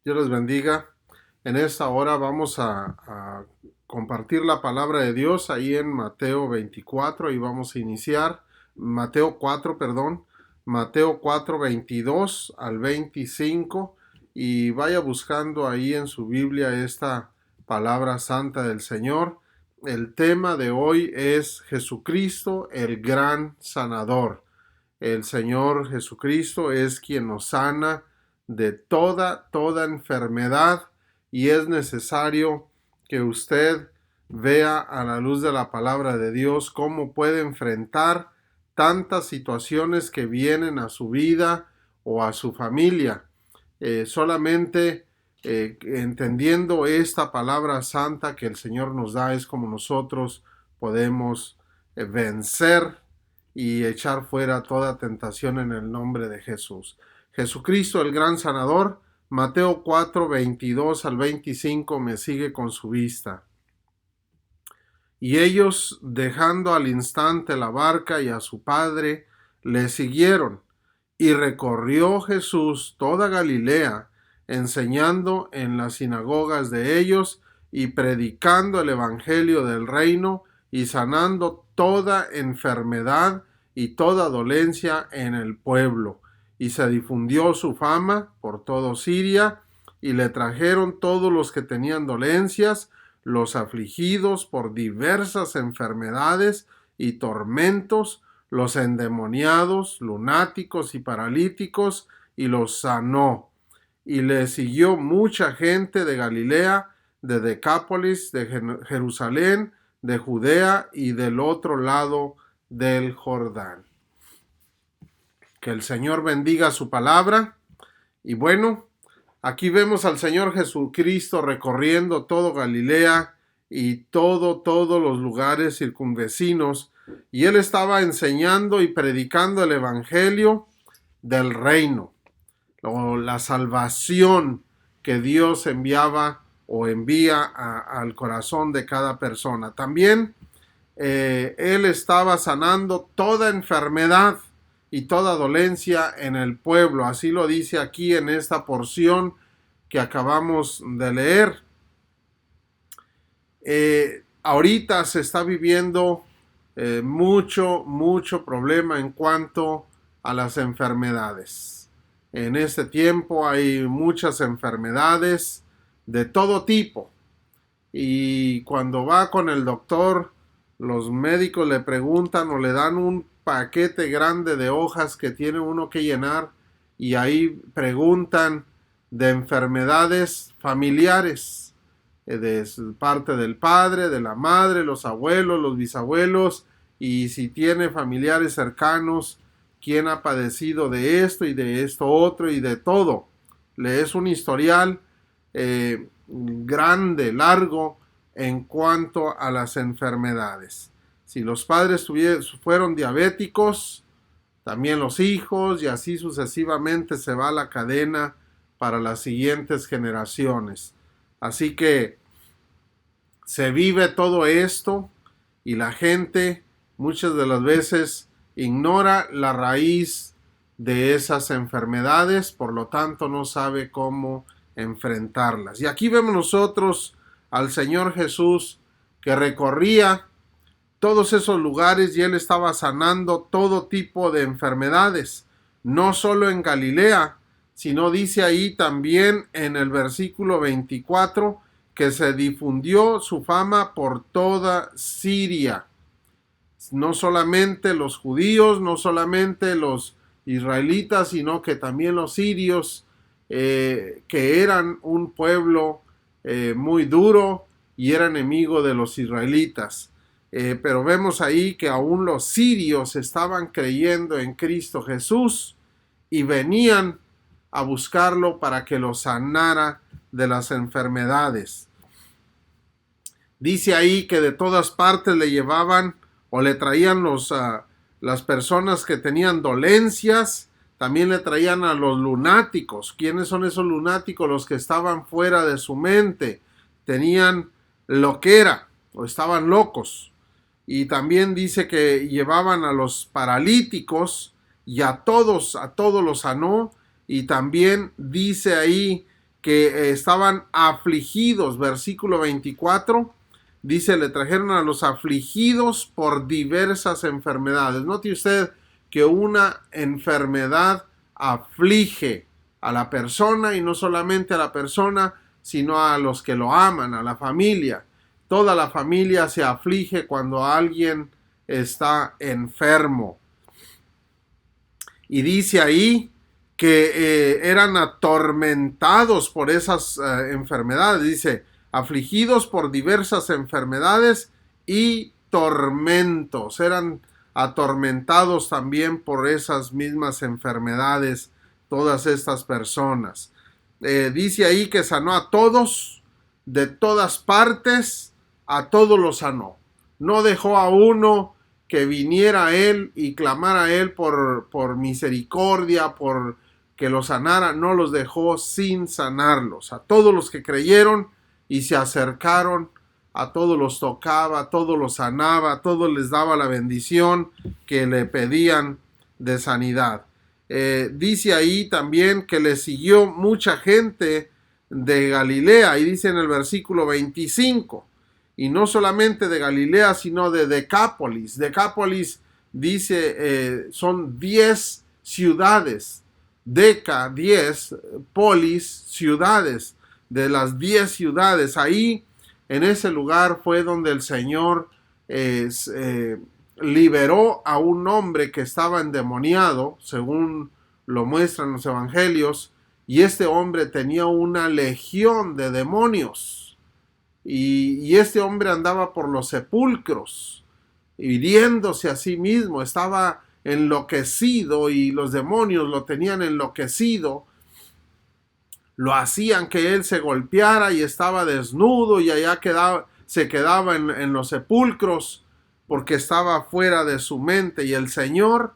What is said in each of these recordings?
Dios les bendiga. En esta hora vamos a compartir la palabra de Dios ahí en Mateo 24 y vamos a iniciar Mateo 4, perdón, Mateo 4, 22 al 25 y vaya buscando ahí en su Biblia esta palabra santa del Señor. El tema de hoy es Jesucristo, el gran sanador. El Señor Jesucristo es quien nos sana de toda enfermedad y es necesario que usted vea a la luz de la palabra de Dios cómo puede enfrentar tantas situaciones que vienen a su vida o a su familia. Solamente entendiendo esta palabra santa que el Señor nos da es como nosotros podemos vencer y echar fuera toda tentación en el nombre de Jesús. Jesucristo, el gran sanador, Mateo 4, 22 al 25, me sigue con su vista. Y ellos, dejando al instante la barca y a su padre, le siguieron. Y recorrió Jesús toda Galilea, enseñando en las sinagogas de ellos y predicando el evangelio del reino y sanando toda enfermedad y toda dolencia en el pueblo. Y se difundió su fama por todo Siria, y le trajeron todos los que tenían dolencias, los afligidos por diversas enfermedades y tormentos, los endemoniados, lunáticos y paralíticos, y los sanó. Y le siguió mucha gente de Galilea, de Decápolis, de Jerusalén, de Judea y del otro lado del Jordán. Que el Señor bendiga su palabra. Y bueno, aquí vemos al Señor Jesucristo recorriendo todo Galilea y todos los lugares circunvecinos, y él estaba enseñando y predicando el evangelio del reino, o la salvación que Dios enviaba o envía al corazón de cada persona. También él estaba sanando toda enfermedad y toda dolencia en el pueblo. Así lo dice aquí en esta porción que acabamos de leer. Ahorita se está viviendo mucho problema en cuanto a las enfermedades. En este tiempo hay muchas enfermedades de todo tipo. Y cuando va con el doctor, los médicos le preguntan o le dan un paquete grande de hojas que tiene uno que llenar, y ahí preguntan de enfermedades familiares, de parte del padre, de la madre, los abuelos, los bisabuelos, y si tiene familiares cercanos, quién ha padecido de esto y de esto otro y de todo. Le es un historial grande, largo en cuanto a las enfermedades. Si los padres fueron diabéticos, también los hijos, y así sucesivamente se va la cadena para las siguientes generaciones. Así que se vive todo esto y la gente muchas de las veces ignora la raíz de esas enfermedades, por lo tanto no sabe cómo enfrentarlas. Y aquí vemos nosotros al Señor Jesús que recorría todos esos lugares y él estaba sanando todo tipo de enfermedades, no solo en Galilea, sino dice ahí también en el versículo 24 que se difundió su fama por toda Siria. No solamente los judíos, no solamente los israelitas, sino que también los sirios, que eran un pueblo muy duro y era enemigo de los israelitas. Pero vemos ahí que aún los sirios estaban creyendo en Cristo Jesús y venían a buscarlo para que los sanara de las enfermedades. Dice ahí que de todas partes le llevaban o le traían las personas que tenían dolencias, también le traían a los lunáticos. ¿Quiénes son esos lunáticos? Los que estaban fuera de su mente, tenían loquera o estaban locos. Y también dice que llevaban a los paralíticos y a todos los sanó. Y también dice ahí que estaban afligidos. Versículo 24 dice, le trajeron a los afligidos por diversas enfermedades. Note usted que una enfermedad aflige a la persona, y no solamente a la persona, sino a los que lo aman, a la familia. Toda la familia se aflige cuando alguien está enfermo. Y dice ahí que eran atormentados por esas enfermedades. Dice, afligidos por diversas enfermedades y tormentos. Eran atormentados también por esas mismas enfermedades, todas estas personas. Dice ahí que sanó a todos, de todas partes, a todos los sanó. No dejó a uno que viniera a él y clamara a él por misericordia, por que lo sanara. No los dejó sin sanarlos. A todos los que creyeron y se acercaron, a todos los tocaba, a todos los sanaba, a todos les daba la bendición que le pedían de sanidad. Dice ahí también que le siguió mucha gente de Galilea, y dice en el versículo 25, y no solamente de Galilea, sino de Decápolis. Decápolis dice, son 10 ciudades, Deca, 10, polis, ciudades. De las 10 ciudades, ahí en ese lugar fue donde el Señor liberó a un hombre que estaba endemoniado, según lo muestran los evangelios, y este hombre tenía una legión de demonios, y este hombre andaba por los sepulcros, hiriéndose a sí mismo, estaba enloquecido, y los demonios lo tenían enloquecido, lo hacían que él se golpeara, y estaba desnudo, y allá se quedaba en los sepulcros, porque estaba fuera de su mente. Y el Señor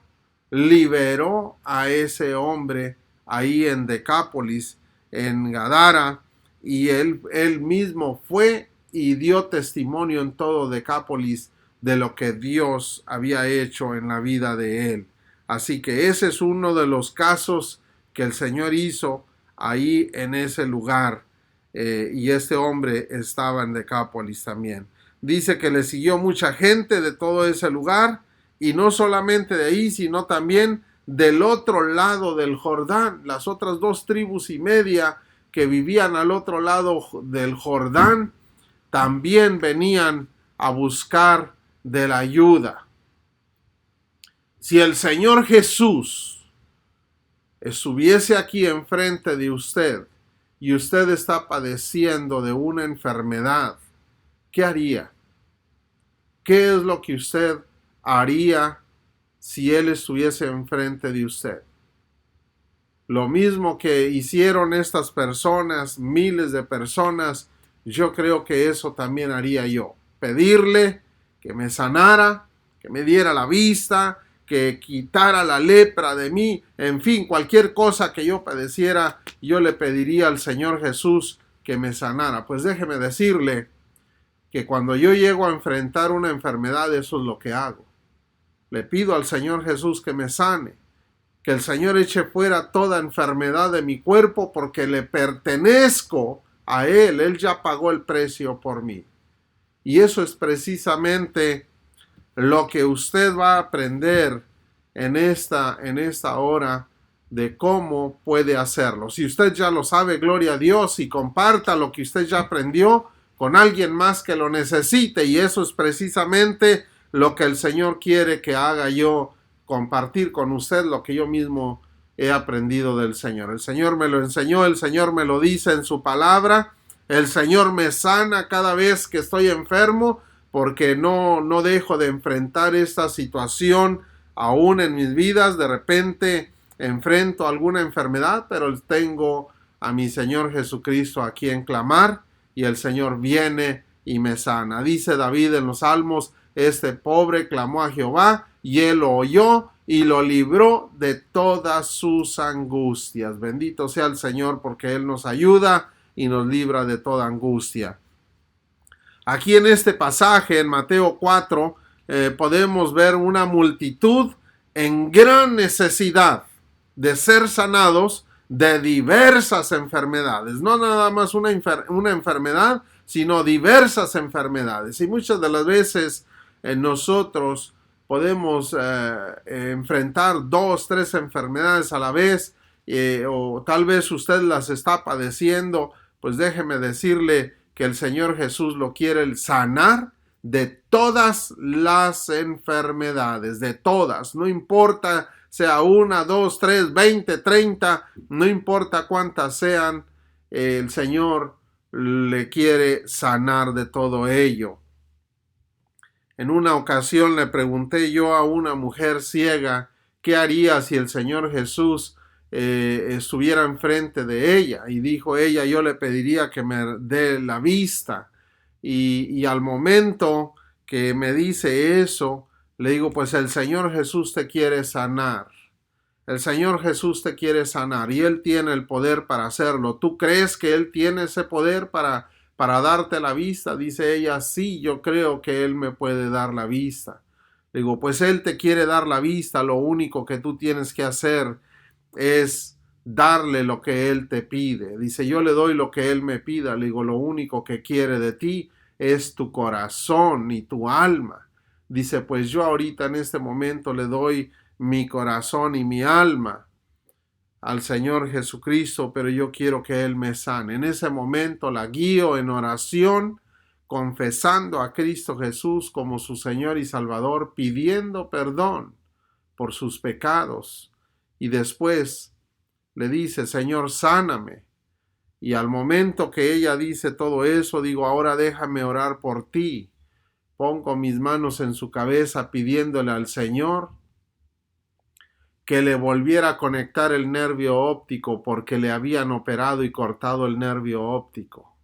liberó a ese hombre ahí en Decápolis, en Gadara, y él mismo fue y dio testimonio en todo Decápolis de lo que Dios había hecho en la vida de él. Así que ese es uno de los casos que el Señor hizo ahí en ese lugar, y este hombre estaba en Decápolis también. Dice que le siguió mucha gente de todo ese lugar, y no solamente de ahí, sino también del otro lado del Jordán. Las otras 2 tribus y media que vivían al otro lado del Jordán también venían a buscar de la ayuda. Si el Señor Jesús estuviese aquí enfrente de usted y usted está padeciendo de una enfermedad, ¿qué haría? ¿Qué es lo que usted haría si Él estuviese enfrente de usted? Lo mismo que hicieron estas personas, miles de personas, yo creo que eso también haría yo. Pedirle que me sanara, que me diera la vista, que quitara la lepra de mí, en fin, cualquier cosa que yo padeciera, yo le pediría al Señor Jesús que me sanara. Pues déjeme decirle que cuando yo llego a enfrentar una enfermedad, eso es lo que hago. Le pido al Señor Jesús que me sane, que el Señor eche fuera toda enfermedad de mi cuerpo, porque le pertenezco a Él. Él ya pagó el precio por mí. Y eso es precisamente lo que usted va a aprender en esta hora, de cómo puede hacerlo. Si usted ya lo sabe, gloria a Dios, y comparta lo que usted ya aprendió con alguien más que lo necesite, y eso es precisamente lo que el Señor quiere que haga yo, compartir con usted lo que yo mismo he aprendido del Señor. El Señor me lo enseñó, el Señor me lo dice en su palabra, el Señor me sana cada vez que estoy enfermo, porque no dejo de enfrentar esta situación aún en mis vidas. De repente enfrento alguna enfermedad, pero tengo a mi Señor Jesucristo a quien clamar, y el Señor viene y me sana. Dice David en los Salmos, este pobre clamó a Jehová, y Él lo oyó y lo libró de todas sus angustias. Bendito sea el Señor, porque Él nos ayuda y nos libra de toda angustia. Aquí en este pasaje, en Mateo 4, podemos ver una multitud en gran necesidad de ser sanados de diversas enfermedades, no nada más una enfermedad, sino diversas enfermedades. Y muchas de las veces nosotros podemos enfrentar 2, 3 enfermedades a la vez, o tal vez usted las está padeciendo. Pues déjeme decirle que el Señor Jesús lo quiere sanar de todas las enfermedades, de todas, no importa sea 1, 2, 3, 20, 30, no importa cuántas sean, el Señor le quiere sanar de todo ello. En una ocasión le pregunté yo a una mujer ciega qué haría si el Señor Jesús estuviera enfrente de ella, y dijo ella: yo le pediría que me dé la vista. Y al momento que me dice eso, le digo: pues el Señor Jesús te quiere sanar. El Señor Jesús te quiere sanar y Él tiene el poder para hacerlo. ¿Tú crees que Él tiene ese poder para darte la vista? Dice ella: sí, yo creo que Él me puede dar la vista. Digo: pues Él te quiere dar la vista. Lo único que tú tienes que hacer es darle lo que Él te pide. Dice: yo le doy lo que Él me pida. Le digo: lo único que quiere de ti es tu corazón y tu alma. Dice: pues yo ahorita en este momento le doy mi corazón y mi alma al Señor Jesucristo, pero yo quiero que Él me sane. En ese momento la guío en oración, confesando a Cristo Jesús como su Señor y Salvador, pidiendo perdón por sus pecados, y después le dice: Señor, sáname. Y al momento que ella dice todo eso, digo: ahora déjame orar por ti. Pongo mis manos en su cabeza pidiéndole al Señor que le volviera a conectar el nervio óptico, porque le habían operado y cortado el nervio óptico.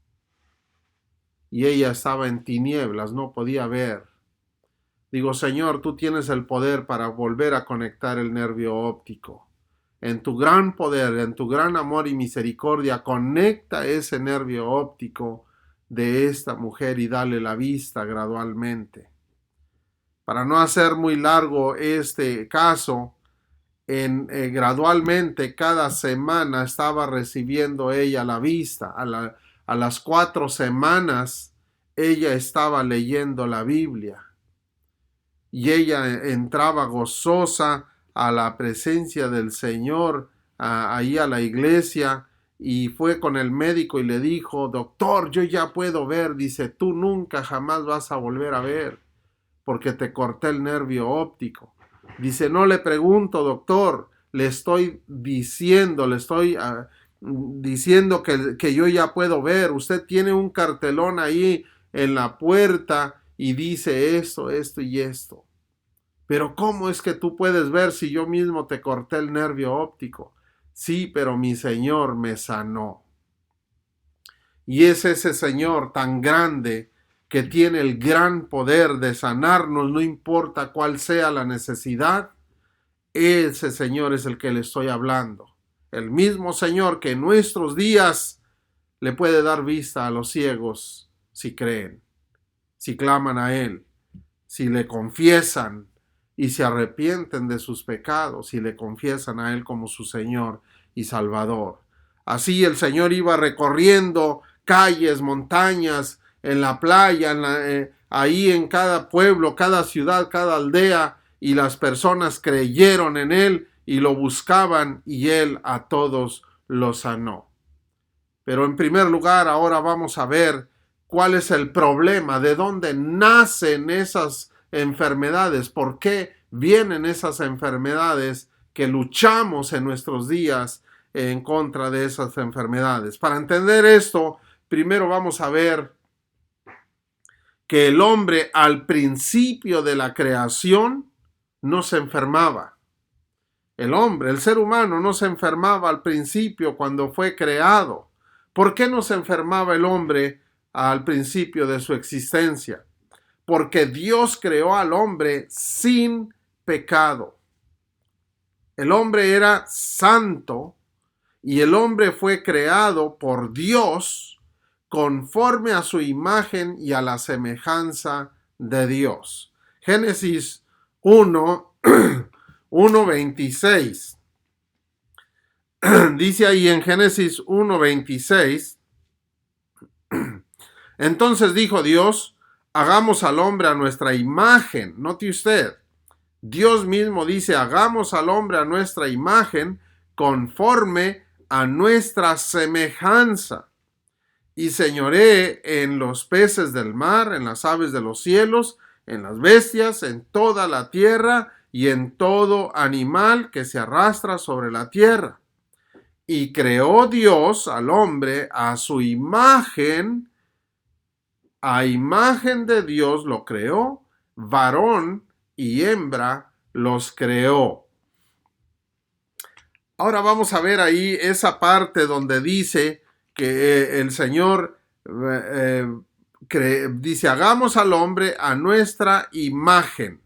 Y ella estaba en tinieblas, no podía ver. Digo: Señor, tú tienes el poder para volver a conectar el nervio óptico. En tu gran poder, en tu gran amor y misericordia, conecta ese nervio óptico de esta mujer y dale la vista gradualmente. Para no hacer muy largo este caso, gradualmente cada semana estaba recibiendo ella la vista. A las 4 semanas ella estaba leyendo la Biblia y ella entraba gozosa a la presencia del Señor, ahí a la iglesia, y fue con el médico y le dijo: doctor, yo ya puedo ver. Dice: tú nunca jamás vas a volver a ver porque te corté el nervio óptico. Dice: no le pregunto, doctor, le estoy diciendo, diciendo que yo ya puedo ver. Usted tiene un cartelón ahí en la puerta y dice esto, esto y esto. Pero ¿cómo es que tú puedes ver si yo mismo te corté el nervio óptico? Sí, pero mi Señor me sanó. Y es ese Señor tan grande que tiene el gran poder de sanarnos, no importa cuál sea la necesidad. Ese Señor es el que le estoy hablando. El mismo Señor que en nuestros días le puede dar vista a los ciegos si creen, si claman a Él, si le confiesan y se arrepienten de sus pecados y le confiesan a Él como su Señor y Salvador. Así el Señor iba recorriendo calles, montañas, en la playa, ahí en cada pueblo, cada ciudad, cada aldea, y las personas creyeron en Él y lo buscaban, y Él a todos los sanó. Pero en primer lugar, ahora vamos a ver cuál es el problema, de dónde nacen esas enfermedades, por qué vienen esas enfermedades que luchamos en nuestros días en contra de esas enfermedades. Para entender esto, primero vamos a ver que el hombre al principio de la creación no se enfermaba. El hombre, el ser humano, no se enfermaba al principio cuando fue creado. ¿Por qué no se enfermaba el hombre al principio de su existencia? Porque Dios creó al hombre sin pecado. El hombre era santo y el hombre fue creado por Dios conforme a su imagen y a la semejanza de Dios. Génesis 1, 1:26. Dice ahí en Génesis 1:26, entonces dijo Dios, hagamos al hombre a nuestra imagen. Note usted, Dios mismo dice, hagamos al hombre a nuestra imagen conforme a nuestra semejanza. Y señoree en los peces del mar, en las aves de los cielos, en las bestias, en toda la tierra y en todo animal que se arrastra sobre la tierra. Y creó Dios al hombre a su imagen, a imagen de Dios lo creó, varón y hembra los creó. Ahora vamos a ver ahí esa parte donde dice que el Señor dice, hagamos al hombre a nuestra imagen.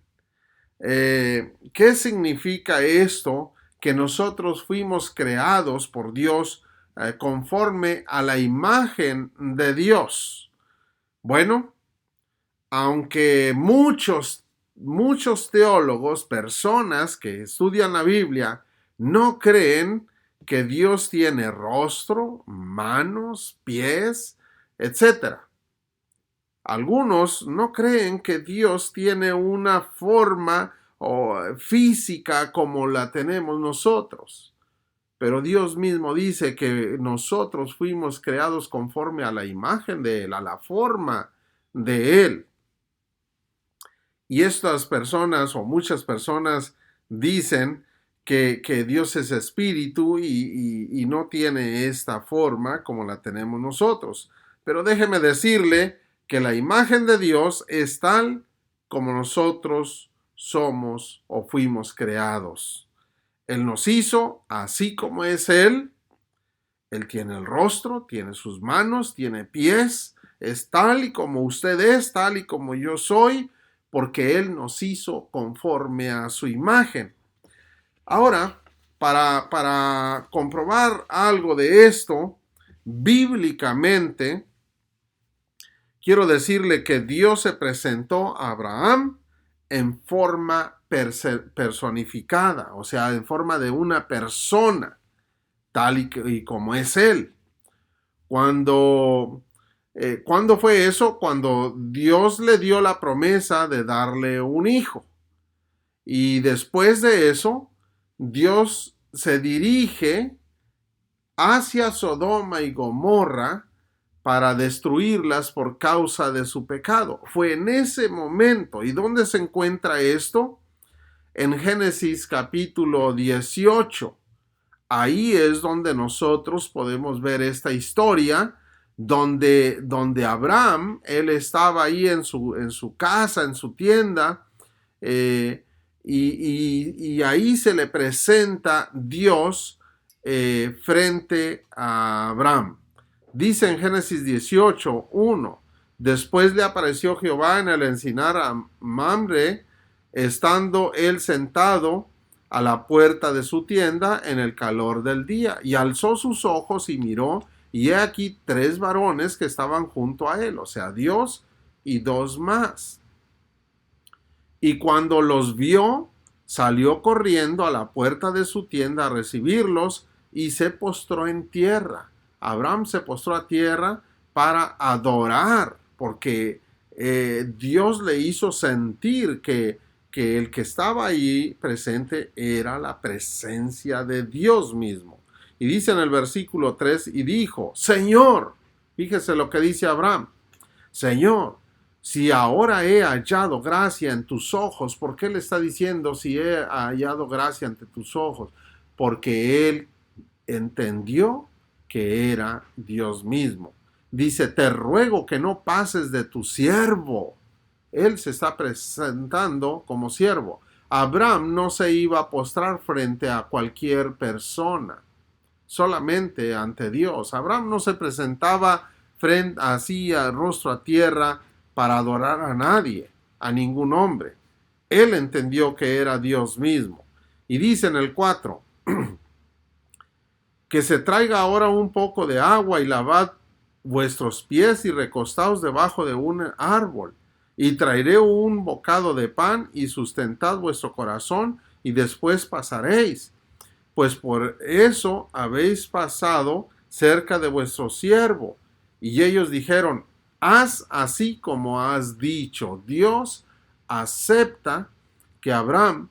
¿Qué significa esto? Que nosotros fuimos creados por Dios conforme a la imagen de Dios. Bueno, aunque muchos teólogos, personas que estudian la Biblia, no creen que Dios tiene rostro, manos, pies, etc. Algunos no creen que Dios tiene una forma física como la tenemos nosotros. Pero Dios mismo dice que nosotros fuimos creados conforme a la imagen de Él, a la forma de Él. Y estas personas o muchas personas dicen que Dios es espíritu y no tiene esta forma como la tenemos nosotros. Pero déjeme decirle que la imagen de Dios es tal como nosotros somos o fuimos creados. Él nos hizo así como es Él. Él tiene el rostro, tiene sus manos, tiene pies. Es tal y como usted es, tal y como yo soy, porque Él nos hizo conforme a su imagen. Ahora, para comprobar algo de esto, bíblicamente, quiero decirle que Dios se presentó a Abraham en forma personificada, o sea, en forma de una persona, tal y como es Él. ¿Cuándo fue eso? Cuando Dios le dio la promesa de darle un hijo. Y después de eso, Dios se dirige hacia Sodoma y Gomorra para destruirlas por causa de su pecado. Fue en ese momento. ¿Y dónde se encuentra esto? En Génesis capítulo 18. Ahí es donde nosotros podemos ver esta historia, donde Abraham, él estaba ahí en su casa, en su tienda, y ahí se le presenta Dios frente a Abraham. Dice en Génesis 18:1, después le apareció Jehová en el encinar a Mamre, estando él sentado a la puerta de su tienda en el calor del día, y alzó sus ojos y miró, y he aquí 3 varones que estaban junto a él, o sea, Dios y 2 más. Y cuando los vio, salió corriendo a la puerta de su tienda a recibirlos y se postró en tierra. Abraham se postró a tierra para adorar, porque Dios le hizo sentir que el que estaba ahí presente era la presencia de Dios mismo. Y dice en el versículo 3, y dijo, Señor, fíjese lo que dice Abraham, Señor, si ahora he hallado gracia en tus ojos, ¿por qué le está diciendo si he hallado gracia ante tus ojos? Porque él entendió que era Dios mismo. Dice, te ruego que no pases de tu siervo. Él se está presentando como siervo. Abraham no se iba a postrar frente a cualquier persona, solamente ante Dios. Abraham no se presentaba frente así a rostro a tierra para adorar a nadie, a ningún hombre. Él entendió que era Dios mismo. Y dice en el 4, que se traiga ahora un poco de agua y lavad vuestros pies y recostaos debajo de un árbol. Y traeré un bocado de pan y sustentad vuestro corazón y después pasaréis. pues por eso habéis pasado cerca de vuestro siervo. Y ellos dijeron, haz así como has dicho. Dios acepta que Abraham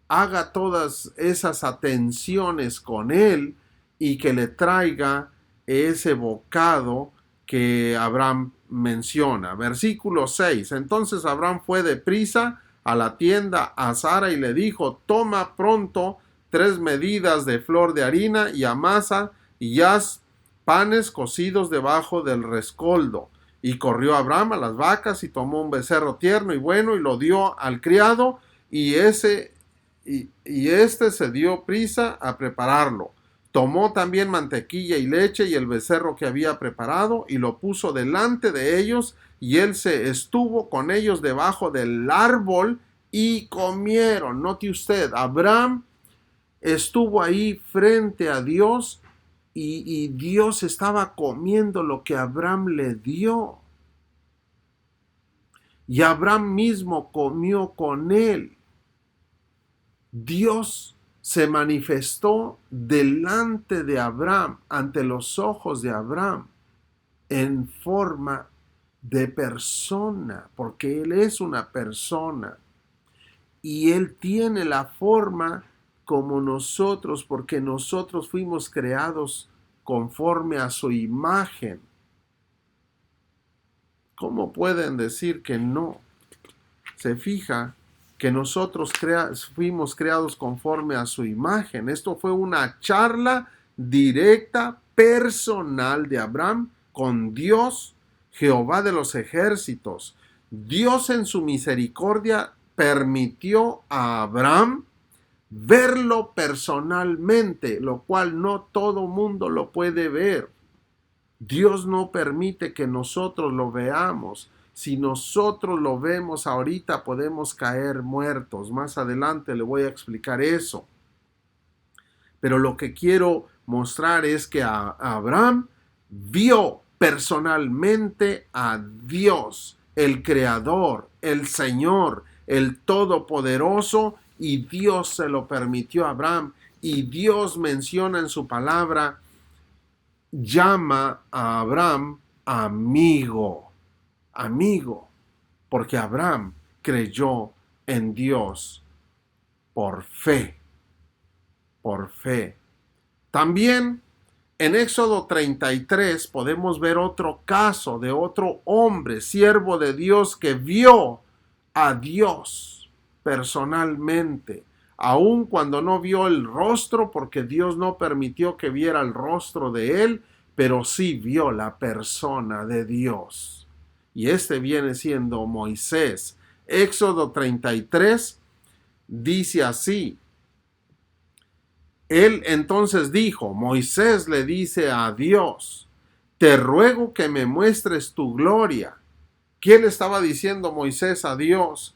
haga todas esas atenciones con él y que le traiga ese bocado que Abraham menciona. Versículo 6. Entonces Abraham fue deprisa a la tienda a Sara y le dijo, toma pronto 3 medidas de flor de harina y amasa y haz panes cocidos debajo del rescoldo. Y corrió Abraham a las vacas y tomó un becerro tierno y bueno y lo dio al criado y este se dio prisa a prepararlo. Tomó también mantequilla y leche y el becerro que había preparado y lo puso delante de ellos y él se estuvo con ellos debajo del árbol y comieron. Note usted, Abraham estuvo ahí frente a Dios y Dios estaba comiendo lo que Abraham le dio. Y Abraham mismo comió con él. Dios se manifestó delante de Abraham, ante los ojos de Abraham, en forma de persona, porque Él es una persona. Y Él tiene la forma como nosotros, porque nosotros fuimos creados conforme a su imagen. ¿Cómo pueden decir que no? Se fija que nosotros fuimos creados conforme a su imagen. Esto fue una charla directa, personal de Abraham con Dios, Jehová de los ejércitos. Dios en su misericordia permitió a Abraham verlo personalmente, lo cual no todo mundo lo puede ver. Dios no permite que nosotros lo veamos. Si nosotros lo vemos ahorita, podemos caer muertos. Más adelante le voy a explicar eso. Pero lo que quiero mostrar es que Abraham vio personalmente a Dios, el Creador, el Señor, el Todopoderoso, y Dios se lo permitió a Abraham. Y Dios menciona en su palabra, llama a Abraham amigo, porque Abraham creyó en Dios por fe. También en Éxodo 33 podemos ver otro caso de otro hombre, siervo de Dios, que vio a Dios personalmente, aun cuando no vio el rostro, porque Dios no permitió que viera el rostro de él, pero sí vio la persona de Dios. Y este viene siendo Moisés. Éxodo 33 dice así. Él entonces dijo, Moisés le dice a Dios, te ruego que me muestres tu gloria. ¿Qué le estaba diciendo Moisés a Dios?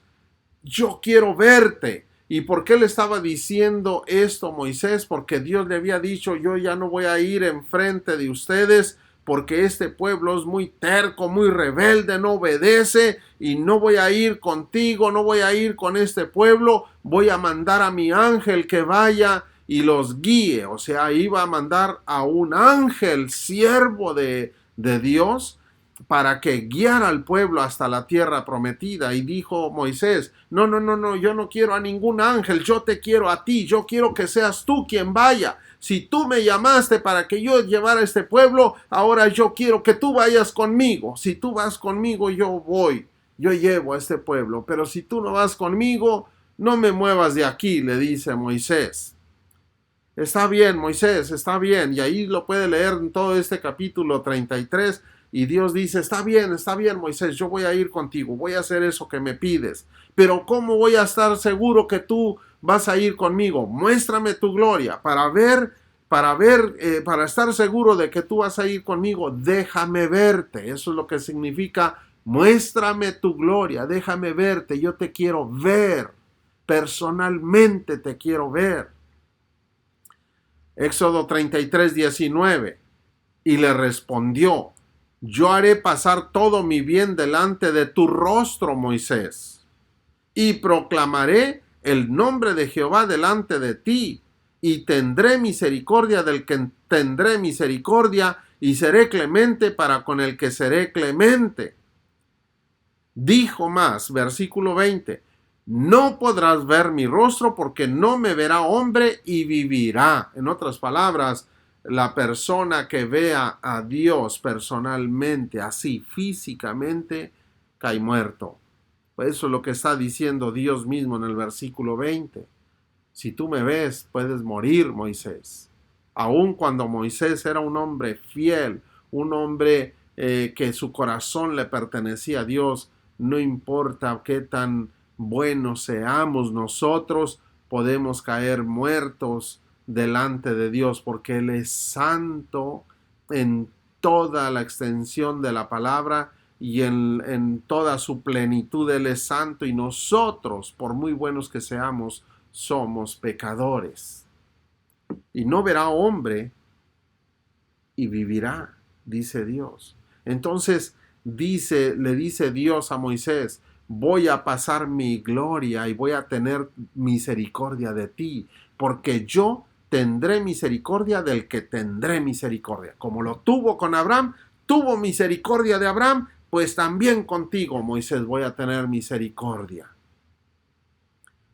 Yo quiero verte. ¿Y por qué le estaba diciendo esto Moisés? Porque Dios le había dicho, yo ya no voy a ir enfrente de ustedes, porque este pueblo es muy terco, muy rebelde, no obedece, y no voy a ir contigo, no voy a ir con este pueblo, voy a mandar a mi ángel que vaya y los guíe. O sea, iba a mandar a un ángel, siervo de Dios, para que guiara al pueblo hasta la tierra prometida. Y dijo Moisés, no, yo no quiero a ningún ángel, yo te quiero a ti, yo quiero que seas tú quien vaya. Si tú me llamaste para que yo llevara a este pueblo, ahora yo quiero que tú vayas conmigo. Si tú vas conmigo, yo voy, yo llevo a este pueblo. Pero si tú no vas conmigo, no me muevas de aquí, le dice Moisés. Está bien, Moisés, está bien. Y ahí lo puede leer en todo este capítulo 33. Y Dios dice, está bien, Moisés, yo voy a ir contigo, voy a hacer eso que me pides. Pero ¿cómo voy a estar seguro que tú vas a ir conmigo? Muéstrame tu gloria. Para estar seguro de que tú vas a ir conmigo, déjame verte. Eso es lo que significa, muéstrame tu gloria, déjame verte, yo te quiero ver. Personalmente te quiero ver. Éxodo 33, 19. Y le respondió, yo haré pasar todo mi bien delante de tu rostro, Moisés, y proclamaré el nombre de Jehová delante de ti, y tendré misericordia del que tendré misericordia, y seré clemente para con el que seré clemente. Dijo más, versículo 20, no podrás ver mi rostro porque no me verá hombre y vivirá. En otras palabras, la persona que vea a Dios personalmente, así físicamente, cae muerto. Eso es lo que está diciendo Dios mismo en el versículo 20. Si tú me ves, puedes morir, Moisés. Aun cuando Moisés era un hombre fiel, un hombre que su corazón le pertenecía a Dios, no importa qué tan buenos seamos nosotros, podemos caer muertos delante de Dios, porque Él es santo en toda la extensión de la palabra y en toda su plenitud. Él es santo y nosotros, por muy buenos que seamos, somos pecadores. Y no verá hombre y vivirá, dice Dios. Entonces le dice Dios a Moisés, voy a pasar mi gloria y voy a tener misericordia de ti, porque yo tendré misericordia del que tendré misericordia. Como lo tuvo con Abraham, tuvo misericordia de Abraham, pues también contigo, Moisés, voy a tener misericordia.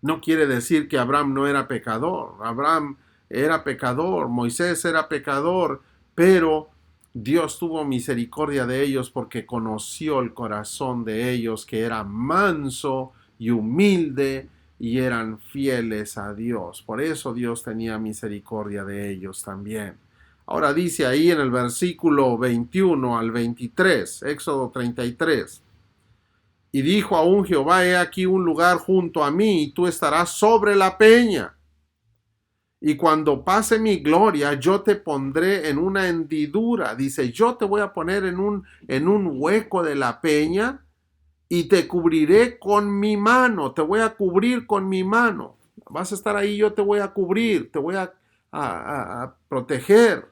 No quiere decir que Abraham no era pecador. Abraham era pecador, Moisés era pecador, pero Dios tuvo misericordia de ellos porque conoció el corazón de ellos, que era manso y humilde y eran fieles a Dios. Por eso Dios tenía misericordia de ellos también. Ahora dice ahí en el versículo 21 al 23, Éxodo 33. Y dijo aún Jehová, he aquí un lugar junto a mí, y tú estarás sobre la peña. Y cuando pase mi gloria, yo te pondré en una hendidura. Dice, yo te voy a poner en un hueco de la peña, y te cubriré con mi mano. Te voy a cubrir con mi mano. Vas a estar ahí, yo te voy a cubrir, te voy a proteger.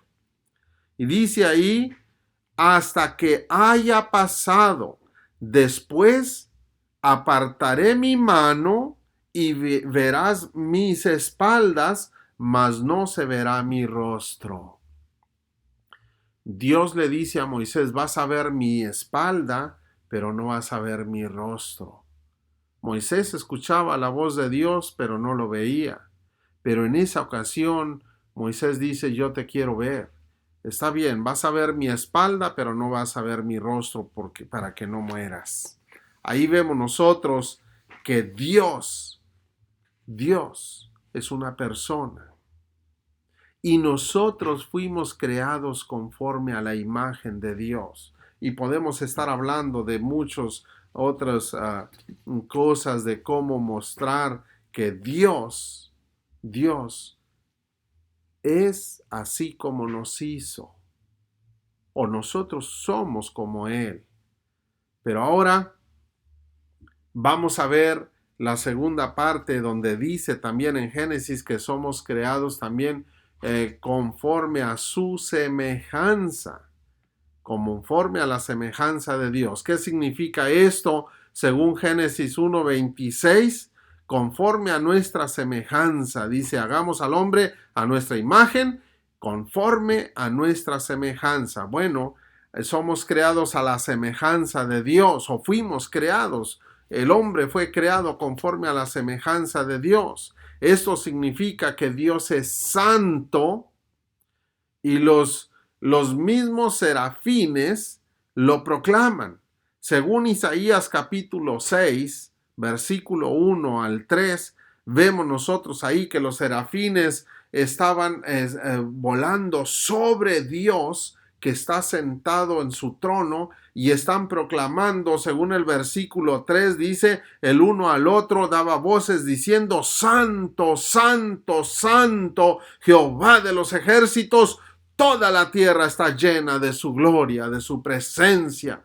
Y dice ahí, hasta que haya pasado. Después apartaré mi mano y verás mis espaldas, mas no se verá mi rostro. Dios le dice a Moisés, vas a ver mi espalda, pero no vas a ver mi rostro. Moisés escuchaba la voz de Dios, pero no lo veía. Pero en esa ocasión, Moisés dice, yo te quiero ver. Está bien, vas a ver mi espalda, pero no vas a ver mi rostro para que no mueras. Ahí vemos nosotros que Dios es una persona. Y nosotros fuimos creados conforme a la imagen de Dios. Y podemos estar hablando de muchas otras cosas de cómo mostrar que Dios es así como nos hizo, o nosotros somos como Él. Pero ahora vamos a ver la segunda parte, donde dice también en Génesis que somos creados también conforme a su semejanza, conforme a la semejanza de Dios. ¿Qué significa esto? Según Génesis 1:26, conforme a nuestra semejanza. Dice, hagamos al hombre a nuestra imagen, conforme a nuestra semejanza. Bueno, somos creados a la semejanza de Dios, o fuimos creados. El hombre fue creado conforme a la semejanza de Dios. Esto significa que Dios es santo, y los mismos serafines lo proclaman. Según Isaías capítulo 6, versículo 1 al 3, vemos nosotros ahí que los serafines estaban volando sobre Dios, que está sentado en su trono, y están proclamando, según el versículo 3 dice, el uno al otro daba voces diciendo, Santo, Santo, Santo, Jehová de los ejércitos, toda la tierra está llena de su gloria, de su presencia.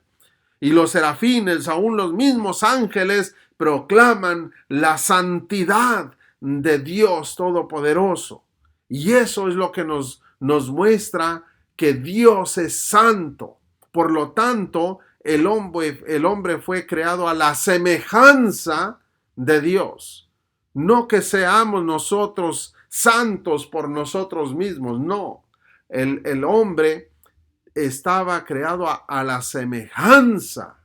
Y los serafines, aún los mismos ángeles, proclaman la santidad de Dios Todopoderoso. Y eso es lo que nos muestra que Dios es santo. Por lo tanto, el hombre fue creado a la semejanza de Dios. No que seamos nosotros santos por nosotros mismos. No, el hombre estaba creado a la semejanza.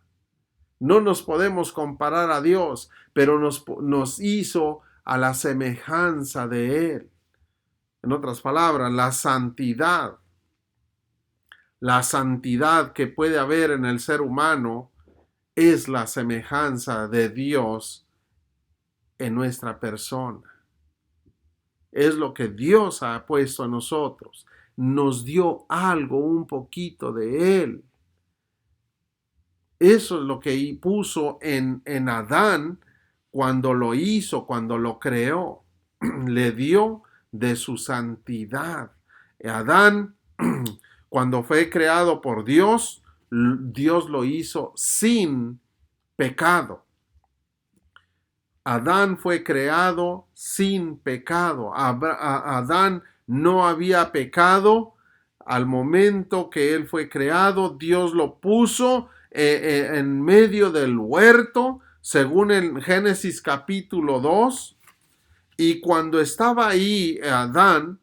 No nos podemos comparar a Dios, pero nos hizo a la semejanza de Él. En otras palabras, la santidad que puede haber en el ser humano es la semejanza de Dios en nuestra persona. Es lo que Dios ha puesto en nosotros. Nos dio algo, un poquito de Él. Eso es lo que puso en Adán cuando lo hizo, cuando lo creó. Le dio de su santidad. Adán, cuando fue creado por Dios, Dios lo hizo sin pecado. Adán fue creado sin pecado. Adán no había pecado al momento que él fue creado. Dios lo puso en medio del huerto, según en Génesis capítulo 2. Y cuando estaba ahí Adán,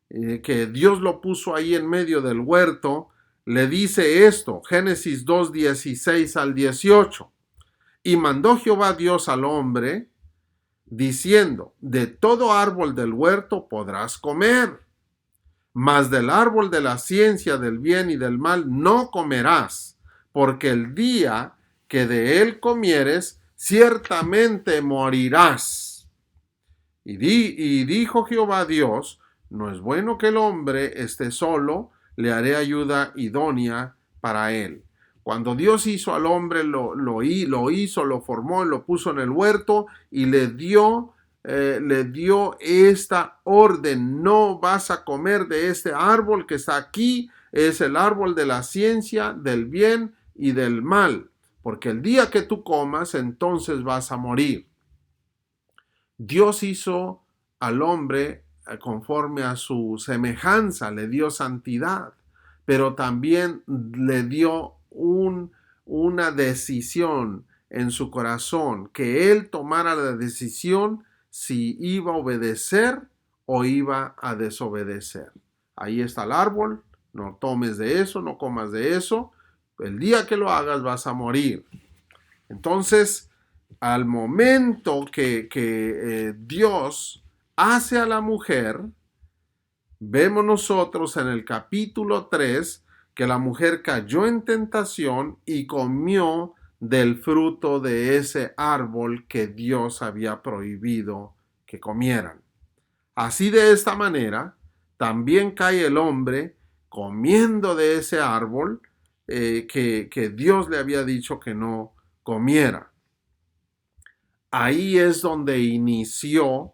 que Dios lo puso ahí en medio del huerto, le dice esto, Génesis 2, 16 al 18. Y mandó Jehová Dios al hombre, diciendo, de todo árbol del huerto podrás comer, mas del árbol de la ciencia del bien y del mal no comerás, porque el día que de él comieres, ciertamente morirás. Y dijo Jehová Dios, no es bueno que el hombre esté solo, le haré ayuda idónea para él. Cuando Dios hizo al hombre, lo hizo, lo formó, lo puso en el huerto y le dio esta orden: no vas a comer de este árbol que está aquí, es el árbol de la ciencia, del bien y del mal, porque el día que tú comas, entonces vas a morir. Dios hizo al hombre conforme a su semejanza, le dio santidad, pero también le dio una decisión en su corazón, que él tomara la decisión si iba a obedecer o iba a desobedecer. Ahí está el árbol, no tomes de eso, no comas de eso, el día que lo hagas vas a morir. Entonces, al momento que Dios hace a la mujer, vemos nosotros en el capítulo 3 que la mujer cayó en tentación y comió del fruto de ese árbol que Dios había prohibido que comieran. Así, de esta manera, también cae el hombre comiendo de ese árbol que Dios le había dicho que no comiera. Ahí es donde inició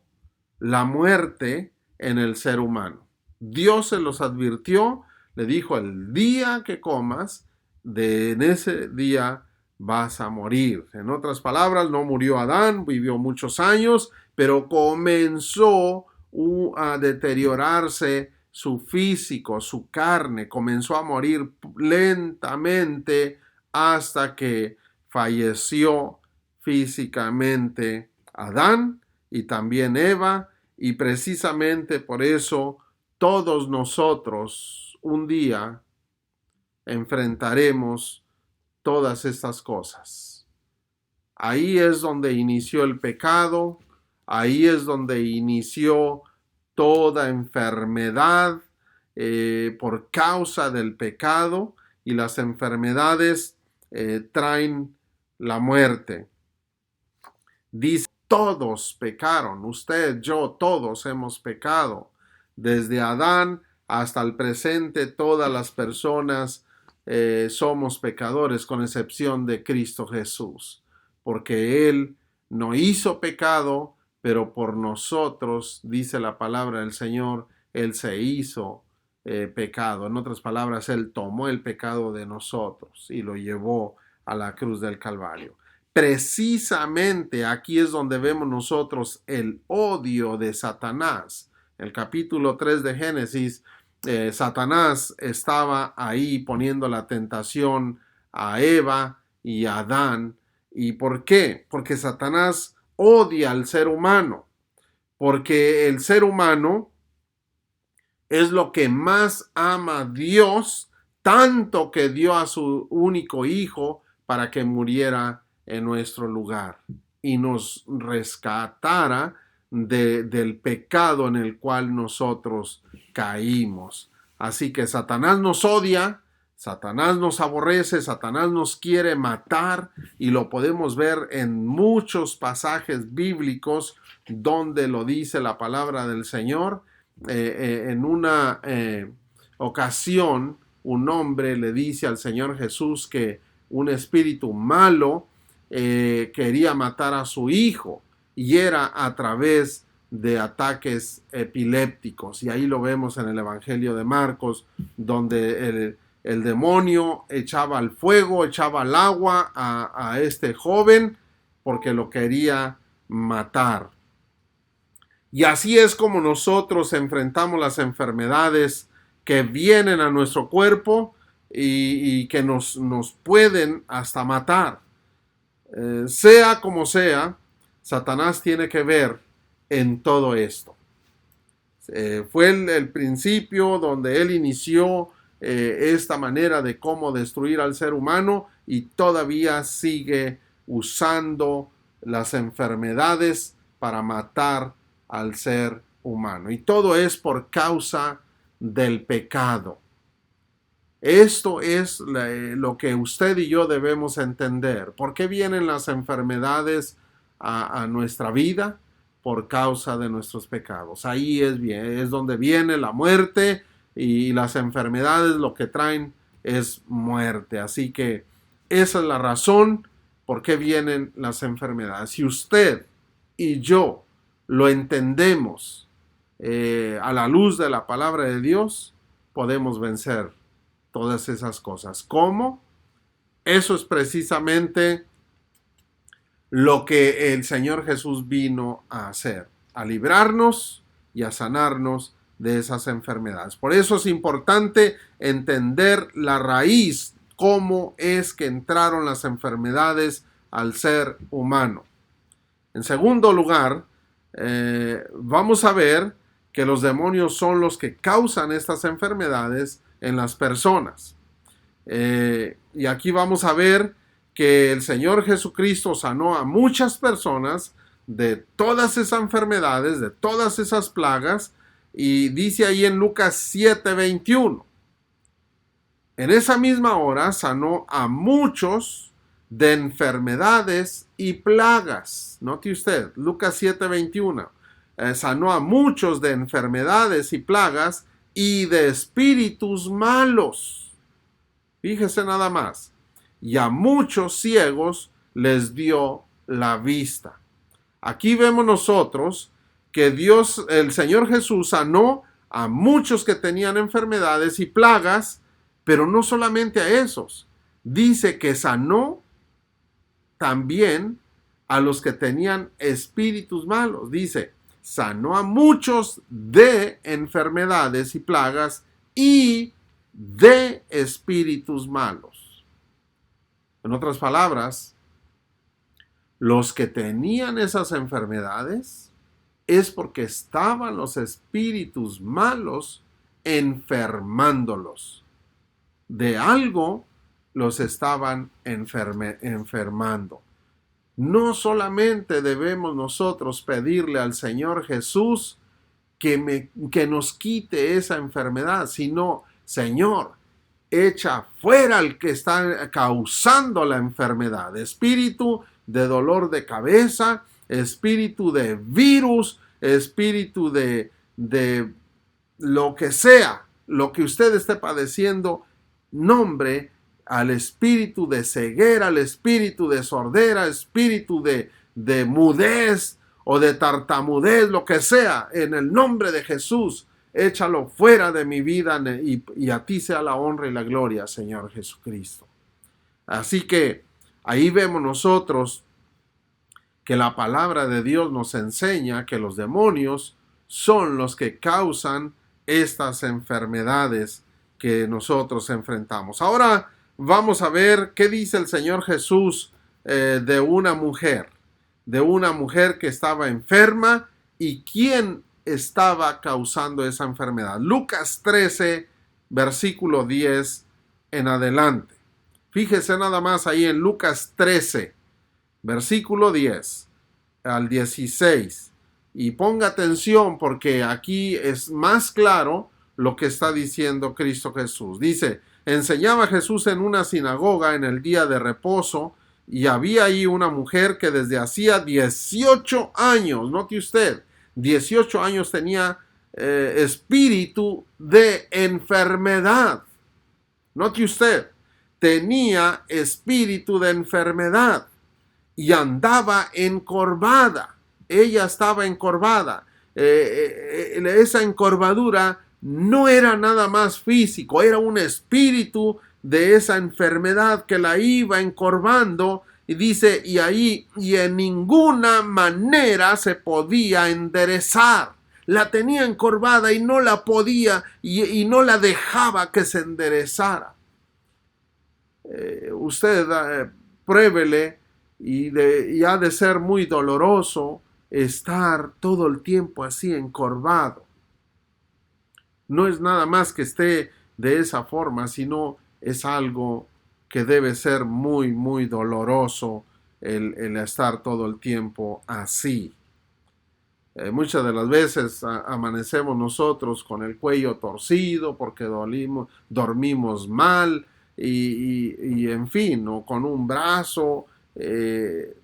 la muerte en el ser humano. Dios se los advirtió, le dijo: el día que comas, en ese día vas a morir. En otras palabras, no murió Adán, vivió muchos años, pero comenzó a deteriorarse su físico, su carne, comenzó a morir lentamente hasta que falleció físicamente Adán y también Eva, y precisamente por eso todos nosotros un día enfrentaremos todas estas cosas. Ahí es donde inició el pecado, ahí es donde inició toda enfermedad por causa del pecado, y las enfermedades traen la muerte. Dice: todos pecaron, usted, yo, todos hemos pecado. Desde Adán hasta el presente, todas las personas somos pecadores, con excepción de Cristo Jesús, porque Él no hizo pecado, pero por nosotros, dice la palabra del Señor, Él se hizo pecado. En otras palabras, Él tomó el pecado de nosotros y lo llevó a la cruz del Calvario. Precisamente aquí es donde vemos nosotros el odio de Satanás. En el capítulo 3 de Génesis, Satanás estaba ahí poniendo la tentación a Eva y a Adán. ¿Y por qué? Porque Satanás odia al ser humano. porque el ser humano es lo que más ama a Dios, tanto que dio a su único hijo para que muriera en nuestro lugar y nos rescatara del pecado en el cual nosotros caímos. Así que Satanás nos odia, Satanás nos aborrece, Satanás nos quiere matar, y lo podemos ver en muchos pasajes bíblicos donde lo dice la palabra del Señor. En una ocasión, un hombre le dice al Señor Jesús que un espíritu malo quería matar a su hijo, y era a través de ataques epilépticos. Y ahí lo vemos en el Evangelio de Marcos, donde el demonio echaba al fuego, echaba al agua a este joven porque lo quería matar. Y así es como nosotros enfrentamos las enfermedades que vienen a nuestro cuerpo y que nos pueden hasta matar. Sea como sea, Satanás tiene que ver en todo esto. Fue el principio donde él inició esta manera de cómo destruir al ser humano, y todavía sigue usando las enfermedades para matar al ser humano. Y todo es por causa del pecado. Esto es lo que usted y yo debemos entender. ¿Por qué vienen las enfermedades a nuestra vida? Por causa de nuestros pecados. Ahí es donde viene la muerte, y las enfermedades lo que traen es muerte. Así que esa es la razón por qué vienen las enfermedades. Si usted y yo lo entendemos a la luz de la palabra de Dios, podemos vencer todas esas cosas. ¿Cómo? Eso es precisamente lo que el Señor Jesús vino a hacer, a librarnos y a sanarnos de esas enfermedades. Por eso es importante entender la raíz, cómo es que entraron las enfermedades al ser humano. En segundo lugar, vamos a ver que los demonios son los que causan estas enfermedades en las personas. Y aquí vamos a ver que el Señor Jesucristo sanó a muchas personas de todas esas enfermedades, de todas esas plagas, y dice ahí en Lucas 7:21, en esa misma hora sanó a muchos de enfermedades y plagas. Note usted, Lucas 7:21, sanó a muchos de enfermedades y plagas y de espíritus malos. Fíjese nada más. Y a muchos ciegos les dio la vista. Aquí vemos nosotros que Dios, el Señor Jesús, sanó a muchos que tenían enfermedades y plagas, pero no solamente a esos. Dice que sanó también a los que tenían espíritus malos. Dice, sanó a muchos de enfermedades y plagas y de espíritus malos. En otras palabras, los que tenían esas enfermedades es porque estaban los espíritus malos enfermándolos. De algo los estaban enfermando. No solamente debemos nosotros pedirle al Señor Jesús que nos quite esa enfermedad, sino, Señor, echa fuera al que está causando la enfermedad. Espíritu de dolor de cabeza, espíritu de virus, espíritu de lo que sea, lo que usted esté padeciendo, nombre al espíritu de ceguera, al espíritu de sordera, espíritu de mudez o de tartamudez, lo que sea, en el nombre de Jesús, échalo fuera de mi vida, y a ti sea la honra y la gloria, Señor Jesucristo. Así que ahí vemos nosotros que la palabra de Dios nos enseña que los demonios son los que causan estas enfermedades que nosotros enfrentamos. Ahora vamos a ver qué dice el Señor Jesús de una mujer que estaba enferma y quién estaba causando esa enfermedad. Lucas 13, versículo 10 en adelante. Fíjese nada más ahí en Lucas 13, versículo 10 al 16. Y ponga atención porque aquí es más claro lo que está diciendo Cristo Jesús. Dice, enseñaba Jesús en una sinagoga en el día de reposo y había ahí una mujer que desde hacía 18 años, note usted, 18 años tenía espíritu de enfermedad. Note usted, tenía espíritu de enfermedad y andaba encorvada. Ella estaba encorvada. Esa encorvadura no era nada más físico, era un espíritu de esa enfermedad que la iba encorvando. Y dice, y en ninguna manera se podía enderezar. La tenía encorvada y no la podía, y no la dejaba que se enderezara. Usted pruébele y ha de ser muy doloroso estar todo el tiempo así encorvado. No es nada más que esté de esa forma, sino es algo que debe ser muy, muy doloroso el estar todo el tiempo así. Muchas de las veces amanecemos nosotros con el cuello torcido porque dormimos mal y en fin, o con un brazo que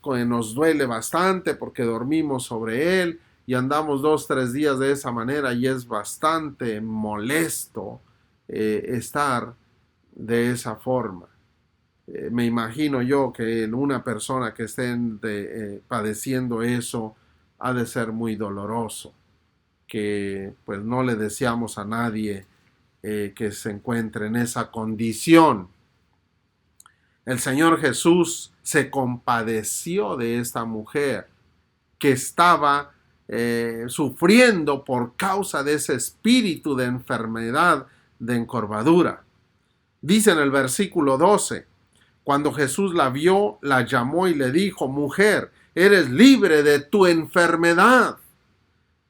nos duele bastante porque dormimos sobre él y andamos 2-3 días de esa manera y es bastante molesto estar de esa forma. Me imagino yo que una persona que esté padeciendo eso ha de ser muy doloroso, que pues no le deseamos a nadie que se encuentre en esa condición. El Señor Jesús se compadeció de esta mujer que estaba sufriendo por causa de ese espíritu de enfermedad, de encorvadura. Dice en el versículo 12, cuando Jesús la vio, la llamó y le dijo, mujer, eres libre de tu enfermedad.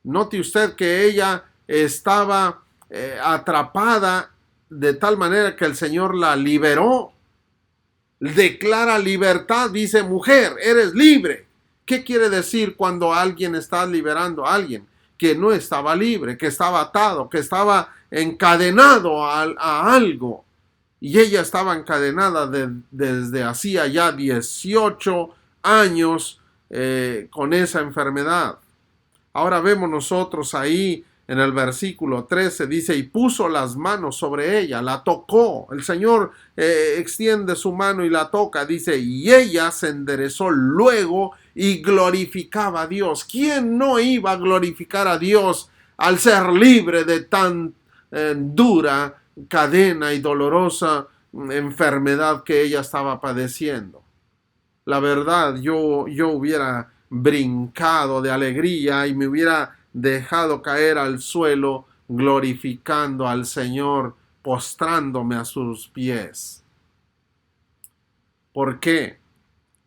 Note usted que ella estaba atrapada de tal manera que el Señor la liberó. Declara libertad, dice, mujer, eres libre. ¿Qué quiere decir cuando alguien está liberando a alguien? Que no estaba libre, que estaba atado, que estaba encadenado a algo. Y ella estaba encadenada desde hacía ya 18 años con esa enfermedad. Ahora vemos nosotros ahí en el versículo 13, dice, y puso las manos sobre ella, la tocó. El Señor extiende su mano y la toca, dice, y ella se enderezó luego y glorificaba a Dios. ¿Quién no iba a glorificar a Dios al ser libre de tan dura cadena y dolorosa enfermedad que ella estaba padeciendo? La verdad, yo hubiera brincado de alegría y me hubiera dejado caer al suelo glorificando al Señor, postrándome a sus pies. ¿Por qué?